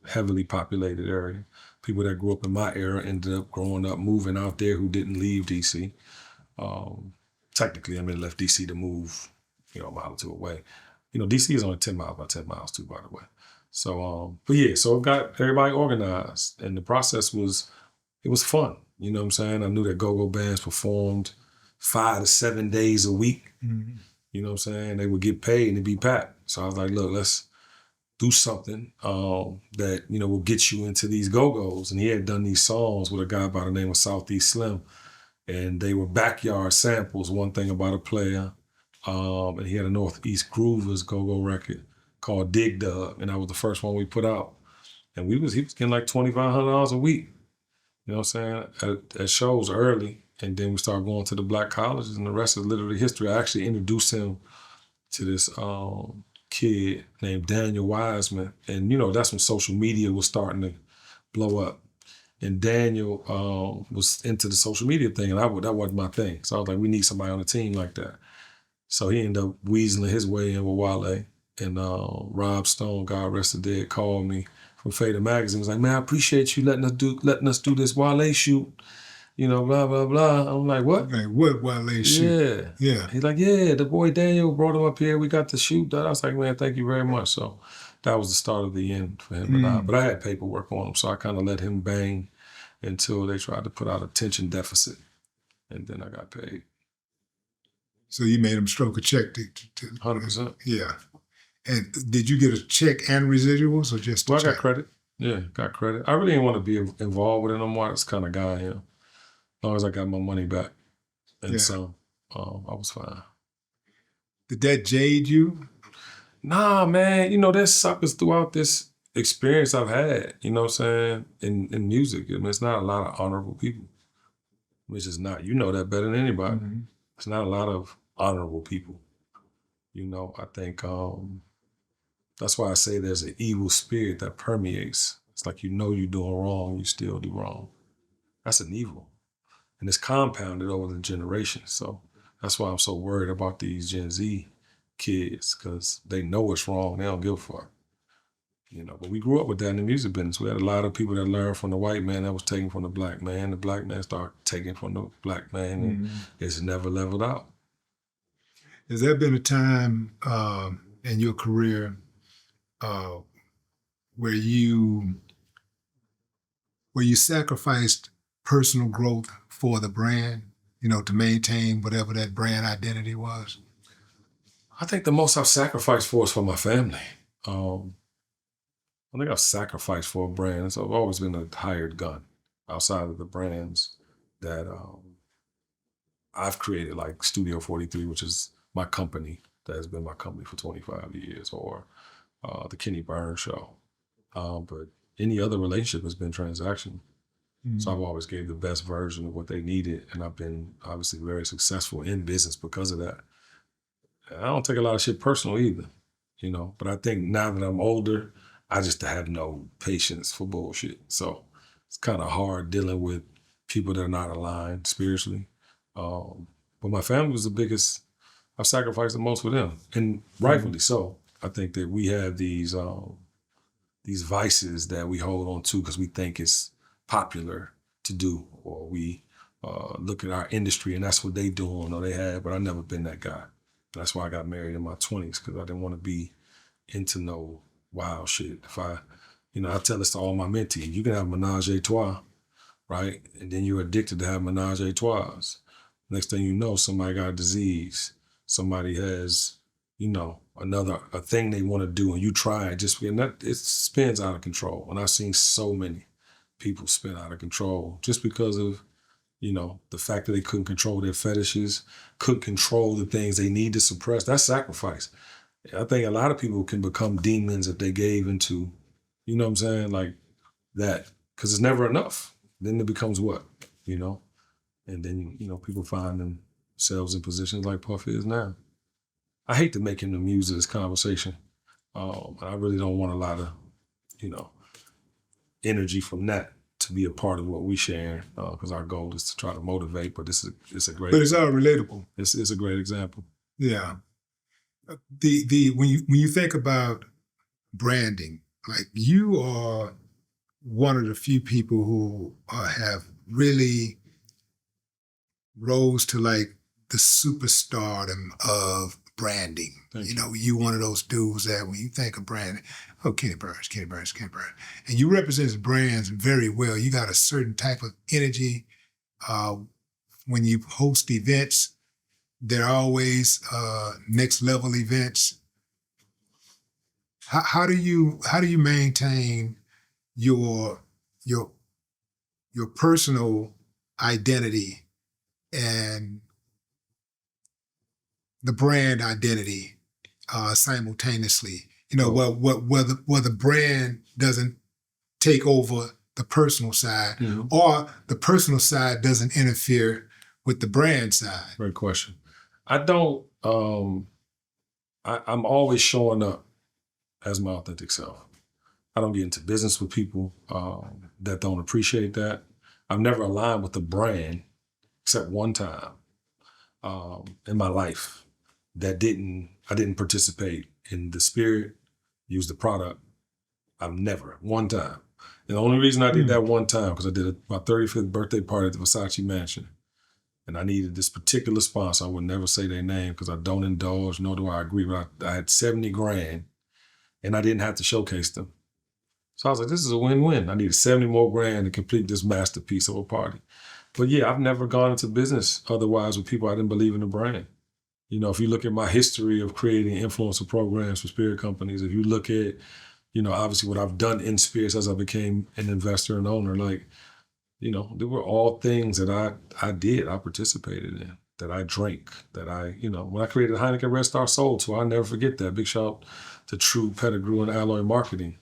Speaker 3: heavily populated area. People that grew up in my era ended up growing up, moving out there who didn't leave DC. Technically, left DC to move, a mile or two away. DC is only 10 miles by 10 miles too, by the way. So, so it got everybody organized, and the process was fun. You know what I'm saying? I knew that go-go bands performed 5 to 7 days a week. Mm-hmm. You know what I'm saying? They would get paid and it'd be packed. So I was like, look, let's do something that, will get you into these go-go's. And he had done these songs with a guy by the name of Southeast Slim. And they were backyard samples, One Thing About a Player. And he had a Northeast Groovers go-go record called Dig Dug. And that was the first one we put out. And he was getting like $2,500 a week. You know what I'm saying? At shows early. And then we started going to the black colleges, and the rest is literally history. I actually introduced him to this kid named Daniel Wiseman. And, that's when social media was starting to blow up. And Daniel was into the social media thing, and that wasn't my thing. So I was like, we need somebody on the team like that. So he ended up weaseling his way in with Wale. And Rob Stone, God rest the dead, called me from Fader Magazine. He was like, man, I appreciate you letting us do this Wale shoot. Blah, blah, blah. I'm like, what?
Speaker 2: Like, what Wale shoot? Yeah.
Speaker 3: He's like, yeah, the boy Daniel brought him up here. We got to shoot that. I was like, man, thank you very much. So that was the start of the end for him. But I had paperwork on him, so I kind of let him bang until they tried to put out attention deficit. And then I got paid.
Speaker 2: So you made him stroke a check to
Speaker 3: 100%.
Speaker 2: Yeah. And did you get a check and residuals or just
Speaker 3: I got credit. Yeah, got credit. I really didn't want to be involved with it no more. That's the kind of guy I am. As long as I got my money back. And so I was fine.
Speaker 2: Did that jade you?
Speaker 3: Nah, man. There's suckers throughout this experience I've had, you know what I'm saying, in music. It's not a lot of honorable people. It's just not. You know that better than anybody. Mm-hmm. It's not a lot of honorable people. I think that's why I say there's an evil spirit that permeates. It's like you're doing wrong, you still do wrong. That's an evil. And it's compounded over the generations. So that's why I'm so worried about these Gen Z kids, because they know it's wrong. They don't give a fuck. But we grew up with that in the music business. We had a lot of people that learned from the white man that was taken from the black man. The black man started taking from the black man, and it's never leveled out.
Speaker 2: Has there been a time in your career where you sacrificed personal growth for the brand, to maintain whatever that brand identity was?
Speaker 3: I think the most I've sacrificed for is for my family. I think I've sacrificed for a brand. So I've always been a hired gun outside of the brands that I've created, like Studio 43, which is my company, that has been my company for 25 years, or the Kenny Burns Show. But any other relationship has been transactional. Mm-hmm. So I've always gave the best version of what they needed, and I've been obviously very successful in business because of that. I don't take a lot of shit personal either, but I think now that I'm older, I just have no patience for bullshit. So it's kind of hard dealing with people that are not aligned spiritually. But my family was the biggest. I've sacrificed the most for them, and rightfully so. I think that we have these vices that we hold on to because we think it's popular to do, or we look at our industry and that's what they doing or they have. But I've never been that guy. That's why I got married in my 20s, because I didn't want to be into no wild shit. If I tell this to all my mentees, you can have menage a trois, right? And then you're addicted to have menage a trois. Next thing you know, somebody got a disease. Somebody has, a thing they want to do, and you try it it spins out of control. And I've seen so many people spin out of control just because of You know, the fact that they couldn't control their fetishes, couldn't control the things they need to suppress, that's sacrifice. I think a lot of people can become demons if they gave into, you know what I'm saying, like that, because it's never enough. Then it becomes what, you know? And then, you know, people find themselves in positions like Puff is now. I hate to make him the muse of this conversation. I really don't want a lot of, you know, energy from that to be a part of what we share, because our goal is to try to motivate. But it's a great.
Speaker 2: But it's all relatable.
Speaker 3: It's a great example.
Speaker 2: Yeah. When you think about branding, like you are one of the few people who have really rose to like the superstardom of branding. You know, you one of those dudes that when you think of branding, oh, Kenny Burns. And you represent brands very well. You got a certain type of energy. When you host events, they're always next level events. How do you maintain your personal identity and the brand identity simultaneously? You know, where the brand doesn't take over the personal side, or the personal side doesn't interfere with the brand side.
Speaker 3: Great question. I don't. I'm always showing up as my authentic self. I don't get into business with people that don't appreciate that. I've never aligned with the brand except one time in my life I didn't participate in the spirit, use the product. One time. And the only reason I did that one time, because I did my 35th birthday party at the Versace Mansion. And I needed this particular sponsor. I would never say their name because I don't indulge, nor do I agree. But I had 70 grand and I didn't have to showcase them. So I was like, this is a win-win. I needed 70 more grand to complete this masterpiece of a party. But yeah, I've never gone into business otherwise with people I didn't believe in the brand. You know, if you look at my history of creating influencer programs for spirit companies, if you look at, you know, obviously what I've done in spirits as I became an investor and owner, like, you know, there were all things that I did, I participated in, that I drank, that I, you know, when I created Heineken Red Star Soul Tour, I'll never forget that. Big shout to True Pettigrew and Alloy Marketing.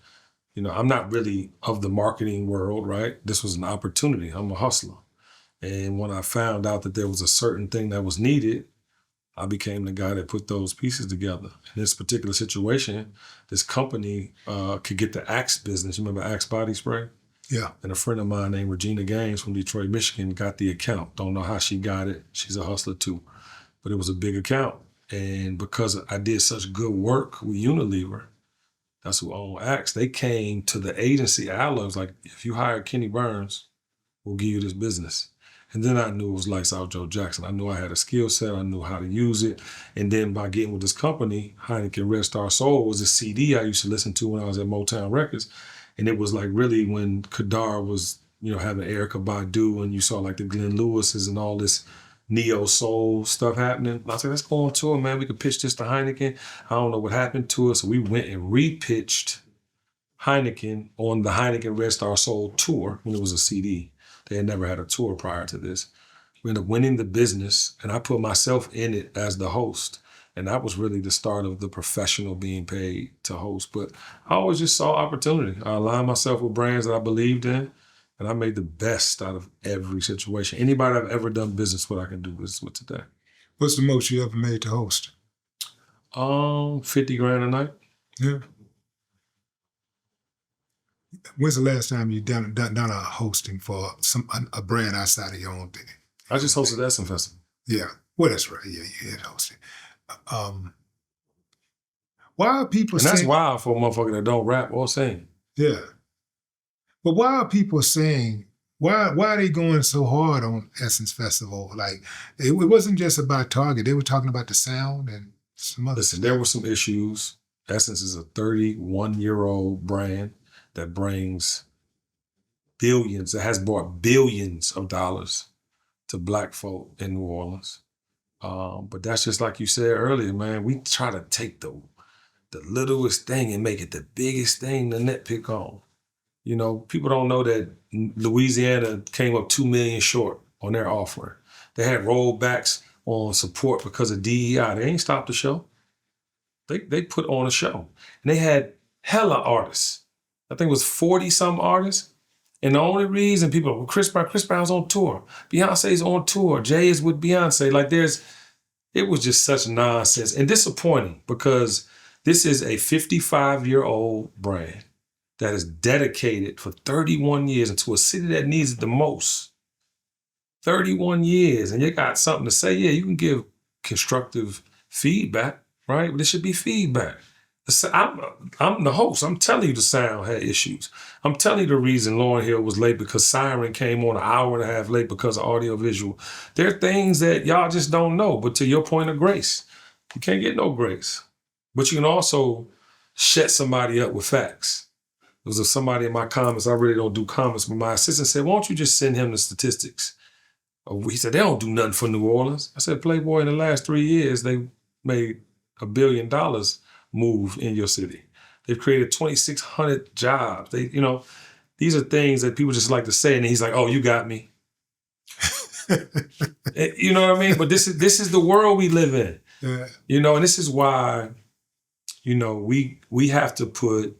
Speaker 3: You know, I'm not really of the marketing world, right? This was an opportunity. I'm a hustler. And when I found out that there was a certain thing that was needed, I became the guy that put those pieces together. In this particular situation, this company could get the Axe business. You remember Axe Body Spray?
Speaker 2: Yeah.
Speaker 3: And a friend of mine named Regina Gaines from Detroit, Michigan got the account. Don't know how she got it. She's a hustler too. But it was a big account. And because I did such good work with Unilever, that's who owned Axe, they came to the agency. Alloy was like, if you hire Kenny Burns, we'll give you this business. And then I knew it was Lights Out Joe Jackson. I knew I had a skill set. I knew how to use it. And then by getting with this company, Heineken Red Star Soul was a CD I used to listen to when I was at Motown Records. And it was like really when Kadar was, you know, having Erykah Badu and you saw like the Glenn Lewises and all this neo soul stuff happening. I was like, let's go on tour, man. We could pitch this to Heineken. I don't know what happened to us. So we went and repitched Heineken on the Heineken Red Star Soul tour when it was a CD. They had never had a tour prior to this. We ended up winning the business and I put myself in it as the host. And that was really the start of the professional being paid to host. But I always just saw opportunity. I aligned myself with brands that I believed in, and I made the best out of every situation. Anybody I've ever done business with, I can do business with today.
Speaker 2: What's the most you ever made to host?
Speaker 3: 50 grand a night.
Speaker 2: Yeah. When's the last time you done a hosting for a brand outside of your own thing?
Speaker 3: I just hosted Essence Festival.
Speaker 2: Yeah. Well, that's right. Yeah, you had hosting. Why are people saying...
Speaker 3: And that's wild for a motherfucker that don't rap or sing.
Speaker 2: Yeah. But why are people saying, why are they going so hard on Essence Festival? Like, it wasn't just about Target. They were talking about the sound and some other stuff.
Speaker 3: There were some issues. Essence is a 31-year-old brand that brings billions, that has brought billions of dollars to Black folk in New Orleans. But that's just like you said earlier, man. We try to take the littlest thing and make it the biggest thing to nitpick on. You know, people don't know that Louisiana came up $2 million short on their offering. They had rollbacks on support because of DEI. They ain't stopped the show. They put on a show. And they had hella artists. I think it was 40-some artists. And the only reason people, well, Chris Brown's on tour. Beyonce's on tour. Jay is with Beyonce. Like it was just such nonsense and disappointing because this is a 55-year-old brand that is dedicated for 31 years into a city that needs it the most. 31 years, and you got something to say. Yeah, you can give constructive feedback, right? But it should be feedback. I'm the host. I'm telling you the sound had issues. I'm telling you the reason Lauryn Hill was late because Siren came on an hour and a half late because of audio-visual. There are things that y'all just don't know. But to your point of grace, you can't get no grace. But you can also shut somebody up with facts. There was somebody in my comments, I really don't do comments, but my assistant said, why don't you just send him the statistics? He said, they don't do nothing for New Orleans. I said, Playboy, in the last 3 years, they made $1 billion move in your city. They've created 2,600 jobs. These are things that people just like to say, and he's like, "Oh, you got me." You know what I mean? But this is the world we live in. Yeah. And this is why, we have to put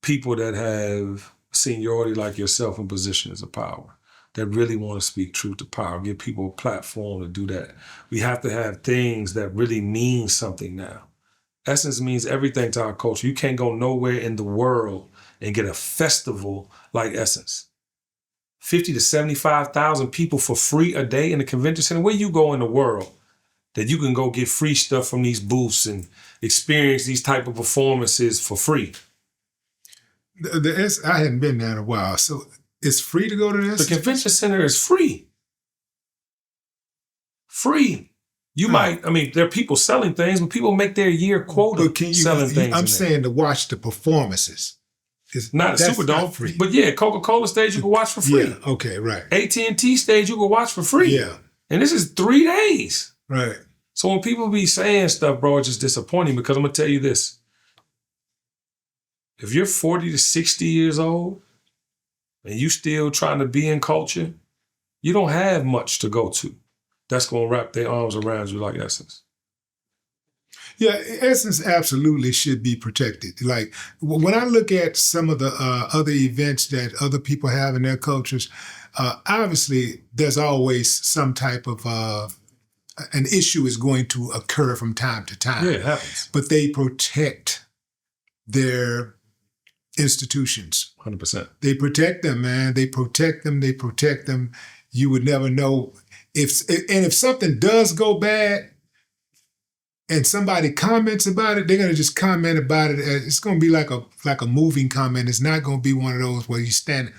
Speaker 3: people that have seniority like yourself in positions of power that really want to speak truth to power, give people a platform to do that. We have to have things that really mean something now. Essence means everything to our culture. You can't go nowhere in the world and get a festival like Essence. 50 to 75,000 people for free a day in the convention center. Where you go in the world that you can go get free stuff from these booths and experience these type of performances for free?
Speaker 2: I hadn't been there in a while, so it's free to go to this?
Speaker 3: The convention center is free. Free. There are people selling things, but people make their year quota selling things.
Speaker 2: I'm saying to watch the performances.
Speaker 3: Not a Superdome, free. But yeah, Coca-Cola stage you can watch for free.
Speaker 2: Yeah, okay, right.
Speaker 3: AT&T stage you can watch for free.
Speaker 2: Yeah.
Speaker 3: And this is 3 days.
Speaker 2: Right.
Speaker 3: So when people be saying stuff, bro, it's just disappointing because I'm going to tell you this. If you're 40 to 60 years old and you still trying to be in culture, you don't have much to go to that's going to wrap their arms around you like Essence.
Speaker 2: Yeah, Essence absolutely should be protected. Like, when I look at some of the other events that other people have in their cultures, obviously there's always some type of an issue is going to occur from time to time.
Speaker 3: Yeah, it happens.
Speaker 2: But they protect their institutions.
Speaker 3: 100%.
Speaker 2: They protect them, man. They protect them. You would never know. If something does go bad, and somebody comments about it, they're gonna just comment about it. It's gonna be like a moving comment. It's not gonna be one of those where you standing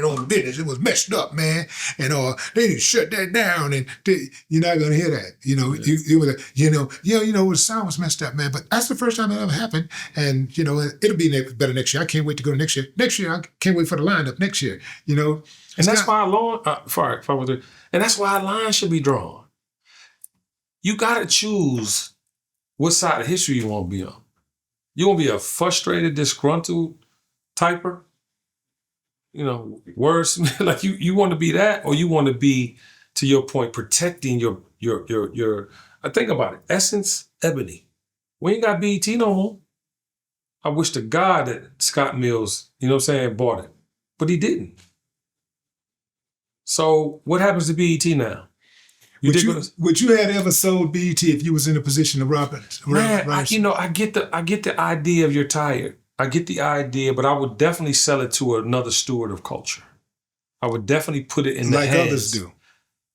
Speaker 2: on business. It was messed up, man, and they need to shut that down. And you're not gonna hear that. The sound was messed up, man. But that's the first time it ever happened, and it'll be better next year. I can't wait to go to next year. Next year, I can't wait for the lineup next year. And
Speaker 3: that's why and that's why a line should be drawn. You gotta choose what side of history you want to be on. You want to be a frustrated, disgruntled typer? Worse, like you want to be that, or you want to be, to your point, protecting your I think about it. Essence, Ebony. We ain't got BET no more. I wish to God that Scott Mills, bought it. But he didn't. So what happens to BET now?
Speaker 2: Would you have ever sold BET if you was in a position to rob it?
Speaker 3: Man, I get the idea of you're tired. I get the idea, but I would definitely sell it to another steward of culture. I would definitely put it in the hands.
Speaker 2: Like others do.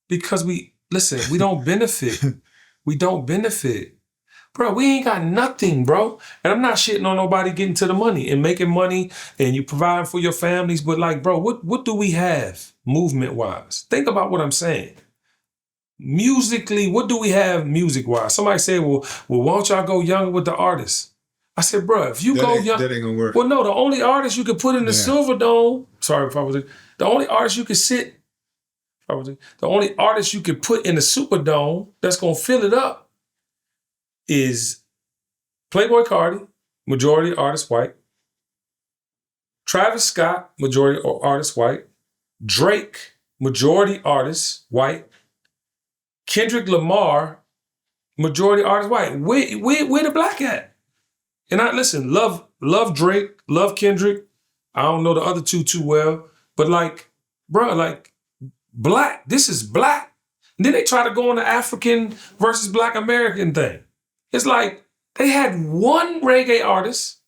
Speaker 3: Because we don't benefit. We don't benefit. Bro, we ain't got nothing, bro. And I'm not shitting on nobody getting to the money and making money and you providing for your families. But like, bro, what do we have movement-wise? Think about what I'm saying. Musically, what do we have music-wise? Somebody said, well, why don't y'all go younger with the artists? I said, bro, if you go young,
Speaker 2: that ain't gonna work.
Speaker 3: Well, no, the only artist you could put in the Silver Dome, the only artist you could the only artist you could put in the Superdome that's gonna fill it up is Playboy Cardi, majority artist white. Travis Scott, majority artist white. Drake, majority artist, white. Kendrick Lamar, majority artist, white. Where the black at? And I listen, love Drake, love Kendrick. I don't know the other two too well, but like, bro, like black. This is black. And then they try to go on the African versus Black American thing. It's like they had one reggae artist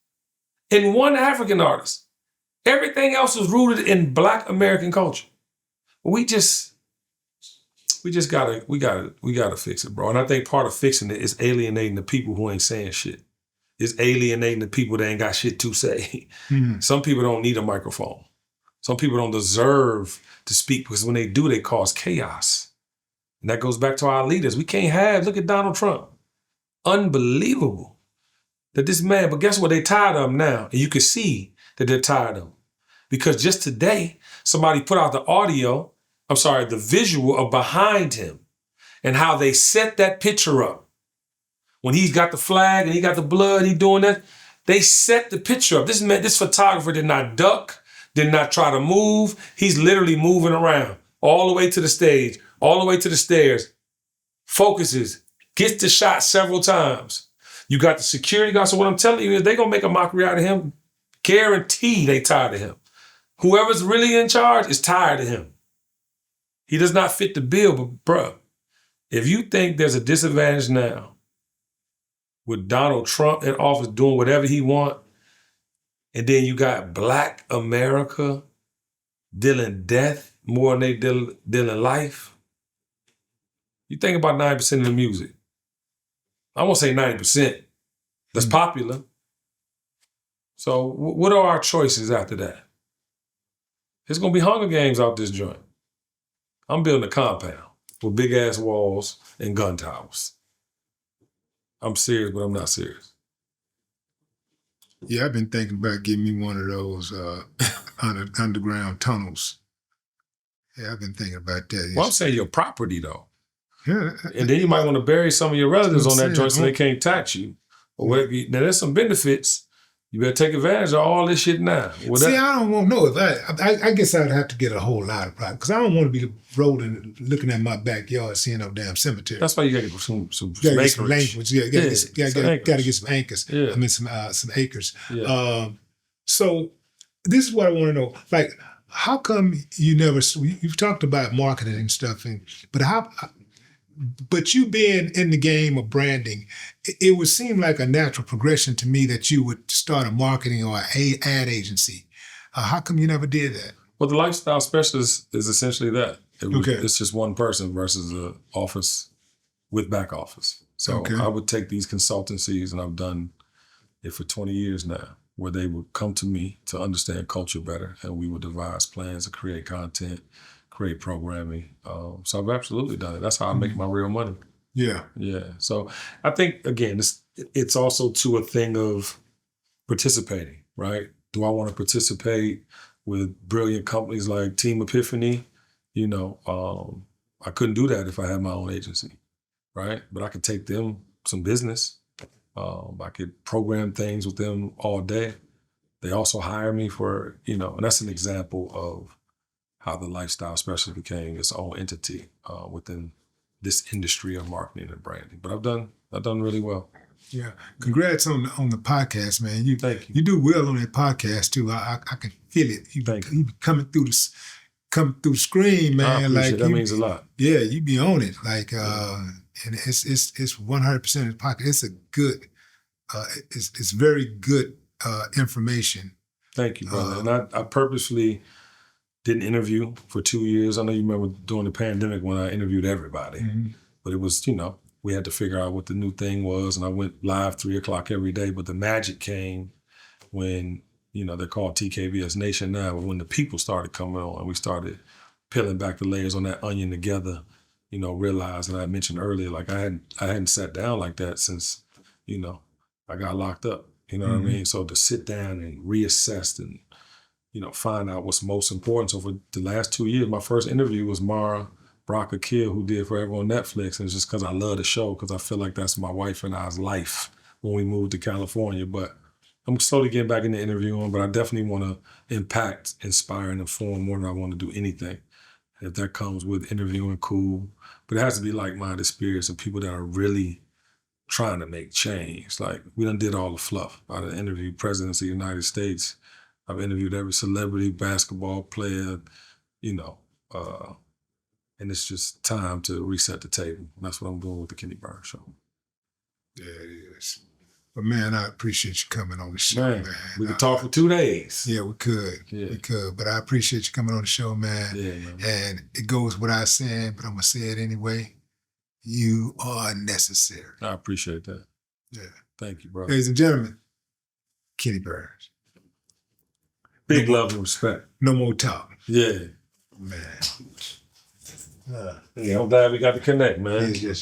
Speaker 3: and one African artist. Everything else was rooted in Black American culture. We gotta fix it, bro. And I think part of fixing it is alienating the people who ain't saying shit. It's alienating the people that ain't got shit to say. Some people don't need a microphone. Some people don't deserve to speak because when they do, they cause chaos. And that goes back to our leaders. We can't have, look at Donald Trump. Unbelievable that this man, but guess what? They tired of him now. And you can see that they're tired of him. Because just today, somebody put out the visual of behind him and how they set that picture up. When he's got the flag and he got the blood, he doing that, they set the picture up. This photographer did not duck, did not try to move. He's literally moving around all the way to the stage, all the way to the stairs, focuses, gets the shot several times. You got the security guard. So what I'm telling you is they're going to make a mockery out of him. Guarantee they tired of him. Whoever's really in charge is tired of him. He does not fit the bill, but bruh, if you think there's a disadvantage now with Donald Trump in office doing whatever he want, and then you got Black America dealing death more than they dealing life, you think about 90% of the music. I won't say 90%. That's popular. So what are our choices after that? There's going to be Hunger Games out this joint. I'm building a compound with big ass walls and gun towers. I'm serious, but I'm not serious.
Speaker 2: Yeah, I've been thinking about getting me one of those underground tunnels. Yeah, I've been thinking about that.
Speaker 3: Well, I'm saying your property though.
Speaker 2: Yeah.
Speaker 3: And then you might want to bury some of your relatives on that
Speaker 2: saying.
Speaker 3: joint so they can't tax you. Or now there's some benefits. You better take advantage of all this shit now.
Speaker 2: See, I don't want to know if I guess I'd have to get a whole lot of property because I don't want to be rolling, looking at my backyard, seeing no damn cemetery.
Speaker 3: That's why you got to get some
Speaker 2: Gotta
Speaker 3: acreage.
Speaker 2: get some language. Yeah, gotta get some anchors.
Speaker 3: Yeah.
Speaker 2: I mean, some acres.
Speaker 3: Yeah.
Speaker 2: So this is what I want to know. Like, how come you've talked about marketing and stuff, but you being in the game of branding, it would seem like a natural progression to me that you would start a marketing or an ad agency. How come you never did that?
Speaker 3: Well, the lifestyle specialist is essentially that.
Speaker 2: Okay.
Speaker 3: It's just one person versus an office with back office. So
Speaker 2: Okay.
Speaker 3: I would take these consultancies, and I've done it for 20 years now, where they would come to me to understand culture better, and we would devise plans to create content, create programming. So I've absolutely done it. That's how I make my real money.
Speaker 2: Yeah.
Speaker 3: Yeah. So I think, again, it's also to a thing of participating, right? Do I want to participate with brilliant companies like Team Epiphany? I couldn't do that if I had my own agency, right? But I could take them some business. I could program things with them all day. They also hire me for, and that's an example of how the lifestyle specialist became its own entity within this industry of marketing and branding. But I've done really well.
Speaker 2: Yeah. Congrats on the podcast, man.
Speaker 3: Thank you.
Speaker 2: You do well on that podcast too. I can feel it.
Speaker 3: Thank you.
Speaker 2: You be coming through the screen, man.
Speaker 3: I appreciate it. That means a lot.
Speaker 2: Yeah, you be on it. Like and it's 100% in the pocket. It's a good it's very good information.
Speaker 3: Thank you, brother. And I purposely didn't interview for 2 years. I know you remember during the pandemic when I interviewed everybody, but it was, we had to figure out what the new thing was, and I went live 3:00 every day. But the magic came when, they're called TKVS Nation now, but when the people started coming on and we started peeling back the layers on that onion together, realized, and I mentioned earlier, like I hadn't sat down like that since, I got locked up. You know what I mean? So to sit down and reassess and, find out what's most important. So for the last 2 years, my first interview was Mara Brock Akil, who did Forever on Netflix. And it's just because I love the show, because I feel like that's my wife and I's life when we moved to California. But I'm slowly getting back into interviewing, but I definitely want to impact, inspire, and inform more than I want to do anything. If that comes with interviewing, cool. But it has to be like-minded spirits and people that are really trying to make change. Like, we done did all the fluff. I done interviewed presidents of the United States. I've interviewed every celebrity, basketball player, you know, and it's just time to reset the table. And that's what I'm doing with the Kenny Burns Show.
Speaker 2: Yeah, it is. But man, I appreciate you coming on the show, man.
Speaker 3: We could talk for 2 days.
Speaker 2: Yeah, we could.
Speaker 3: Yeah.
Speaker 2: We could. But I appreciate you coming on the show, man.
Speaker 3: Yeah, man.
Speaker 2: And it goes without saying, but I'm going to say it anyway. You are necessary.
Speaker 3: I appreciate that.
Speaker 2: Yeah.
Speaker 3: Thank you, bro.
Speaker 2: Ladies and gentlemen, Kenny Burns.
Speaker 3: Big love and respect.
Speaker 2: No more talk.
Speaker 3: Yeah.
Speaker 2: Man.
Speaker 3: Yeah, I'm glad we got to connect, man.
Speaker 2: Yes, yes.